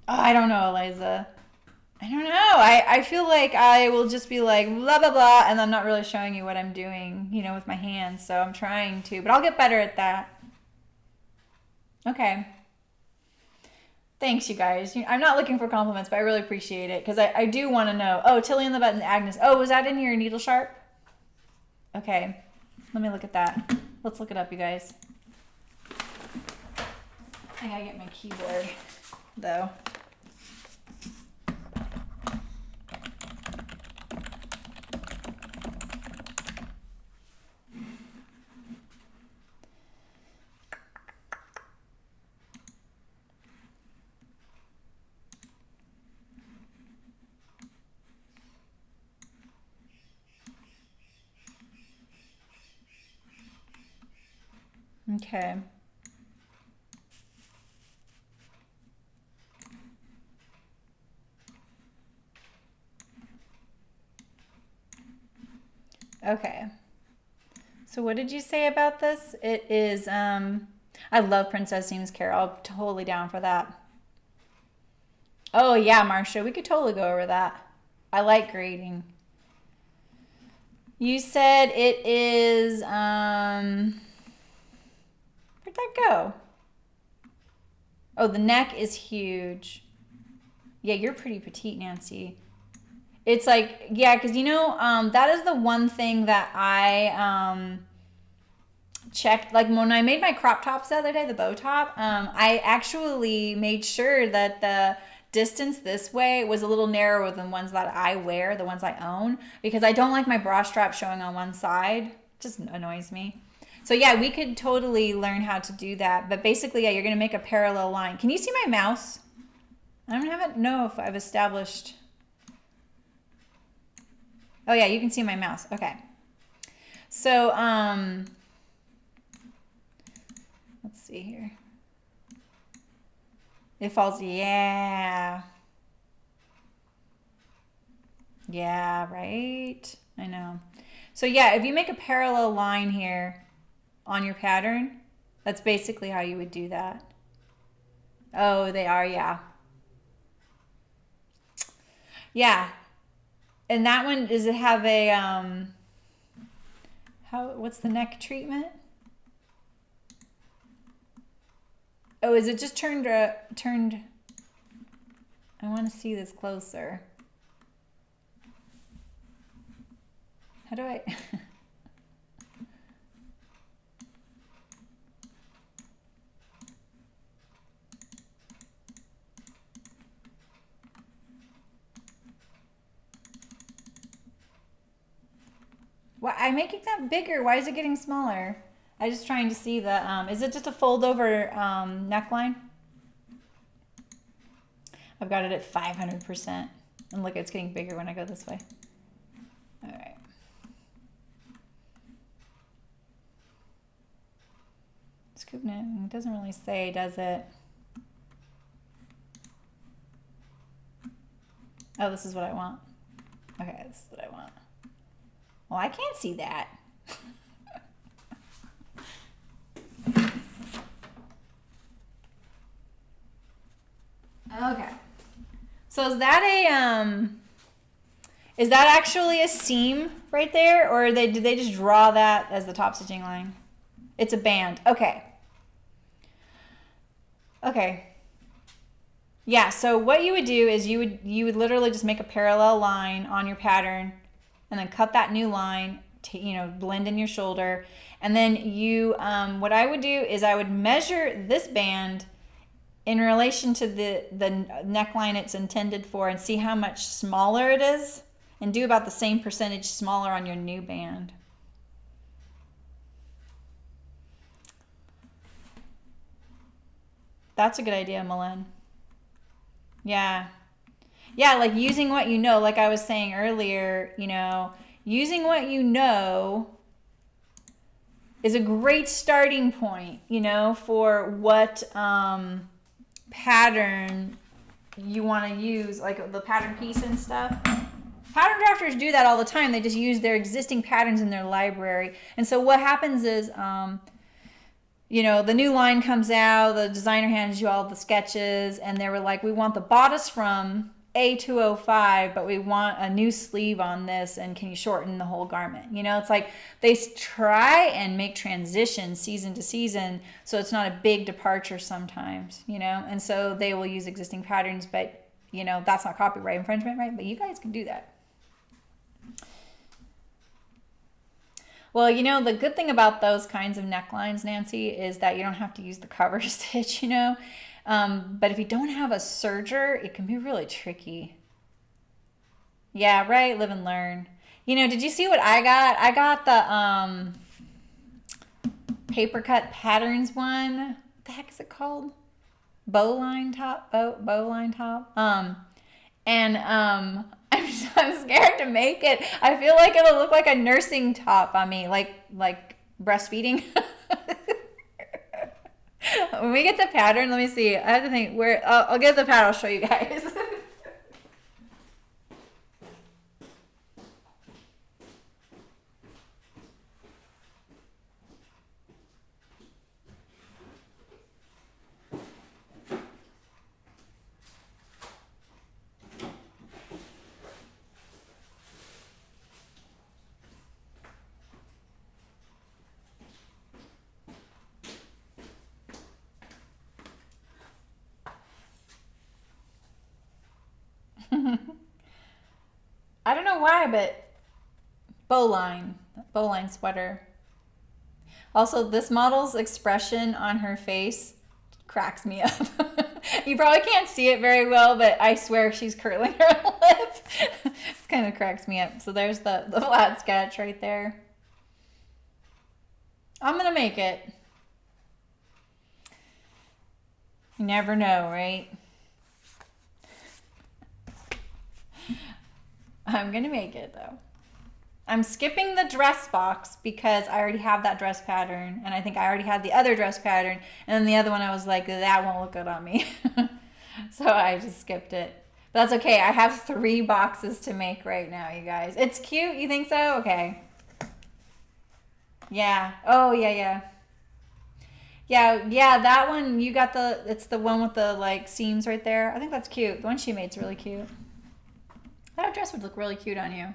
I don't know, Eliza. I don't know. I feel like I will just be like blah, blah, blah, and I'm not really showing you what I'm doing, you know, with my hands. So I'm trying to, but I'll get better at that. Okay. Thanks, you guys. I'm not looking for compliments, but I really appreciate it because I do want to know. Oh, Tilly on the button, Agnes. Oh, was that in your needle sharp? Okay. Let me look at that. Let's look it up, you guys. I gotta get my keyboard, though. Okay. Okay. So what did you say about this? It is, I love Princess Seams, Carol. I'm totally down for that. Oh, yeah, Marcia. We could totally go over that. I like grading. You said it is, where'd that go? Oh, the neck is huge. Yeah, you're pretty petite, Nancy. It's like, yeah, because, you know, that is the one thing that I checked. Like, when I made my crop tops the other day, the bow top, I actually made sure that the distance this way was a little narrower than ones that I wear, the ones I own, because I don't like my bra strap showing on one side. It just annoys me. So, yeah, we could totally learn how to do that. But basically, yeah, you're going to make a parallel line. Can you see my mouse? I don't know if I've established... Oh, yeah, you can see my mouse. Okay. So, let's see here. It falls, yeah. Yeah, right? I know. So, yeah, if you make a parallel line here on your pattern, that's basically how you would do that. Oh, they are, yeah. Yeah. And that one, does it have a, what's the neck treatment? Oh, is it just turned, I want to see this closer. How do I, Why I'm making that bigger? Why is it getting smaller? I'm just trying to see the, is it just a fold over neckline? I've got it at 500%. And look, it's getting bigger when I go this way. All right. scoop knitting? It doesn't really say, does it? Oh, this is what I want. Okay, this is what I want. Well, I can't see that. Okay. So is that actually a seam right there, or did they just draw that as the top stitching line? It's a band. Okay. Okay. Yeah, so what you would do is you would literally just make a parallel line on your pattern and then cut that new line to, blend in your shoulder. And then what I would do is I would measure this band in relation to the neckline it's intended for and see how much smaller it is and do about the same percentage smaller on your new band. That's a good idea, Malin. Yeah. Yeah, like using what you know, like I was saying earlier, using what you know is a great starting point, for what pattern you want to use, like the pattern piece and stuff. Pattern drafters do that all the time. They just use their existing patterns in their library. And so what happens is, the new line comes out, the designer hands you all the sketches, and they were like, we want the bodice from A205, but we want a new sleeve on this, and can you shorten the whole garment? It's like they try and make transitions season to season, so it's not a big departure sometimes, and so they will use existing patterns, but that's not copyright infringement, right? But you guys can do that. Well, the good thing about those kinds of necklines, Nancy, is that you don't have to use the cover stitch, but if you don't have a serger, it can be really tricky. Yeah, right, live and learn. Did you see what I got? I got the paper cut patterns one. What the heck is it called? Bowline top. I'm scared to make it. I feel like it'll look like a nursing top on me, like breastfeeding. When we get the pattern, let me see. I have to think where. I'll get the pattern. I'll show you guys. I don't know why, but bowline sweater. Also, this model's expression on her face cracks me up. You probably can't see it very well, but I swear she's curling her lip. It kind of cracks me up. So there's the flat sketch right there. I'm gonna make it. You never know, right? I'm gonna make it though. I'm skipping the dress box because I already have that dress pattern, and I think I already had the other dress pattern, and then the other one I was like, that won't look good on me. So I just skipped it. But that's okay. I have 3 boxes to make right now, you guys. It's cute. You think so? Okay. Yeah. Oh, yeah. Yeah, that one, you got it's the one with the like seams right there. I think that's cute. The one she made's really cute. That dress would look really cute on you.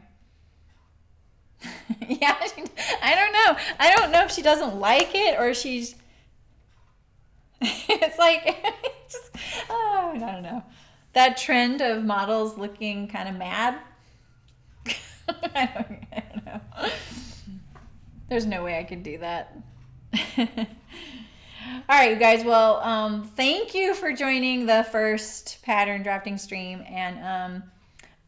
Yeah, I don't know. I don't know if she doesn't like it or she's... It's like, oh, I don't know. That trend of models looking kind of mad. I don't know. There's no way I could do that. All right, you guys. Well, thank you for joining the first pattern drafting stream. And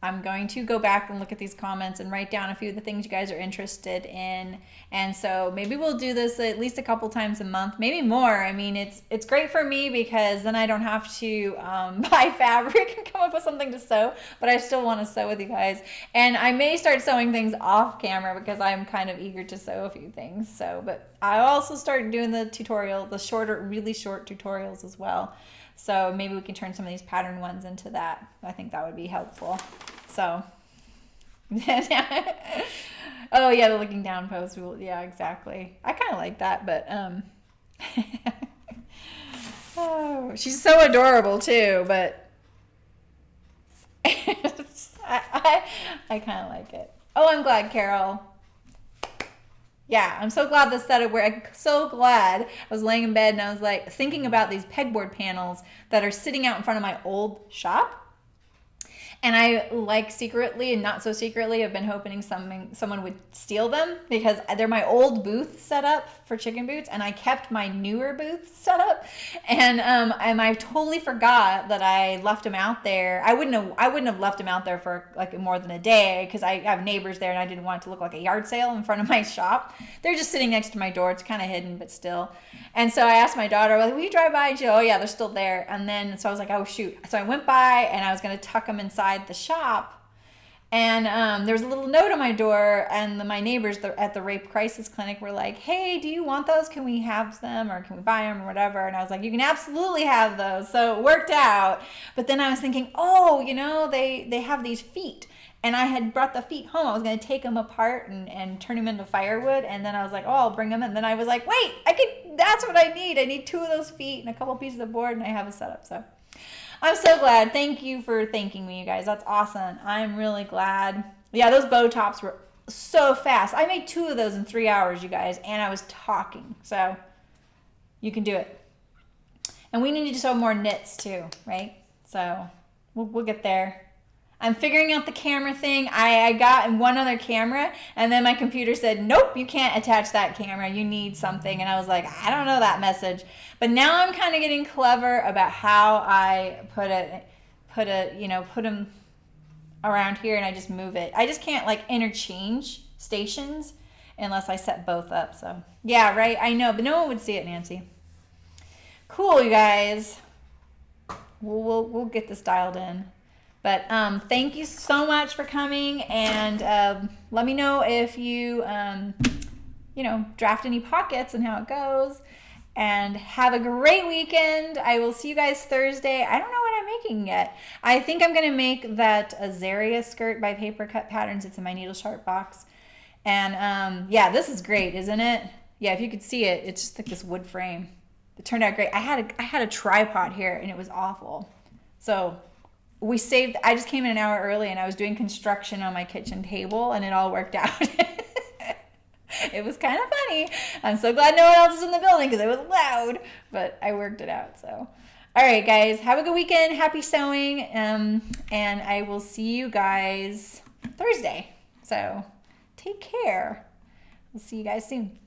I'm going to go back and look at these comments and write down a few of the things you guys are interested in. And so maybe we'll do this at least a couple times a month, maybe more. I mean, it's great for me because then I don't have to buy fabric and come up with something to sew, but I still want to sew with you guys. And I may start sewing things off camera because I'm kind of eager to sew a few things. So, but I also start doing the tutorial, the shorter, really short tutorials as well. So maybe we can turn some of these pattern ones into that. I think that would be helpful. So, oh yeah, the looking down pose. Yeah, exactly. I kind of like that, but oh, she's so adorable too. But I kind of like it. Oh, I'm glad, Carol. Yeah, I'm so glad this setup worked. I'm so glad I was laying in bed and I was like thinking about these pegboard panels that are sitting out in front of my old shop. And I, like, secretly and not so secretly, have been hoping someone would steal them because they're my old booth set up for chicken boots, and I kept my newer booth set up. And I totally forgot that I left them out there. I wouldn't have left them out there for like more than a day because I have neighbors there, and I didn't want it to look like a yard sale in front of my shop. They're just sitting next to my door. It's kind of hidden, but still. And so I asked my daughter, like, will you drive by? And she, oh yeah, they're still there. And then so I was like, oh shoot. So I went by and I was gonna tuck them inside the shop, and there was a little note on my door, and my neighbors at the rape crisis clinic were like, hey, do you want those? Can we have them, or can we buy them, or whatever? And I was like, you can absolutely have those. So it worked out. But then I was thinking, oh, you know, they have these feet, and I had brought the feet home. I was going to take them apart and turn them into firewood, and then I was like, oh, I'll bring them. And then I was like, wait, that's what I need. I need 2 of those feet and a couple pieces of board, and I have a setup. So I'm so glad. Thank you for thanking me, you guys. That's awesome. I'm really glad. Yeah, those bow tops were so fast. I made 2 of those in 3 hours, you guys, and I was talking. So you can do it. And we need to sew more knits too, right? So we'll get there. I'm figuring out the camera thing. I got one other camera, and then my computer said, nope, you can't attach that camera. You need something. And I was like, I don't know that message. But now I'm kind of getting clever about how I put them around here, and I just move it. I just can't like interchange stations unless I set both up. So yeah, right. I know, but no one would see it, Nancy. Cool, you guys. We'll get this dialed in. But thank you so much for coming, and let me know if you, draft any pockets and how it goes. And have a great weekend. I will see you guys Thursday. I don't know what I'm making yet. I think I'm going to make that Azaria skirt by Paper Cut Patterns. It's in my needle sharp box. And yeah, this is great, isn't it? Yeah, if you could see it, it's just like this wood frame. It turned out great. I had a tripod here, and it was awful. So I just came in an hour early, and I was doing construction on my kitchen table, and it all worked out. It was kind of funny. I'm so glad no one else is in the building because it was loud, but I worked it out. So, all right, guys, have a good weekend. Happy sewing, and I will see you guys Thursday. So take care. We'll see you guys soon.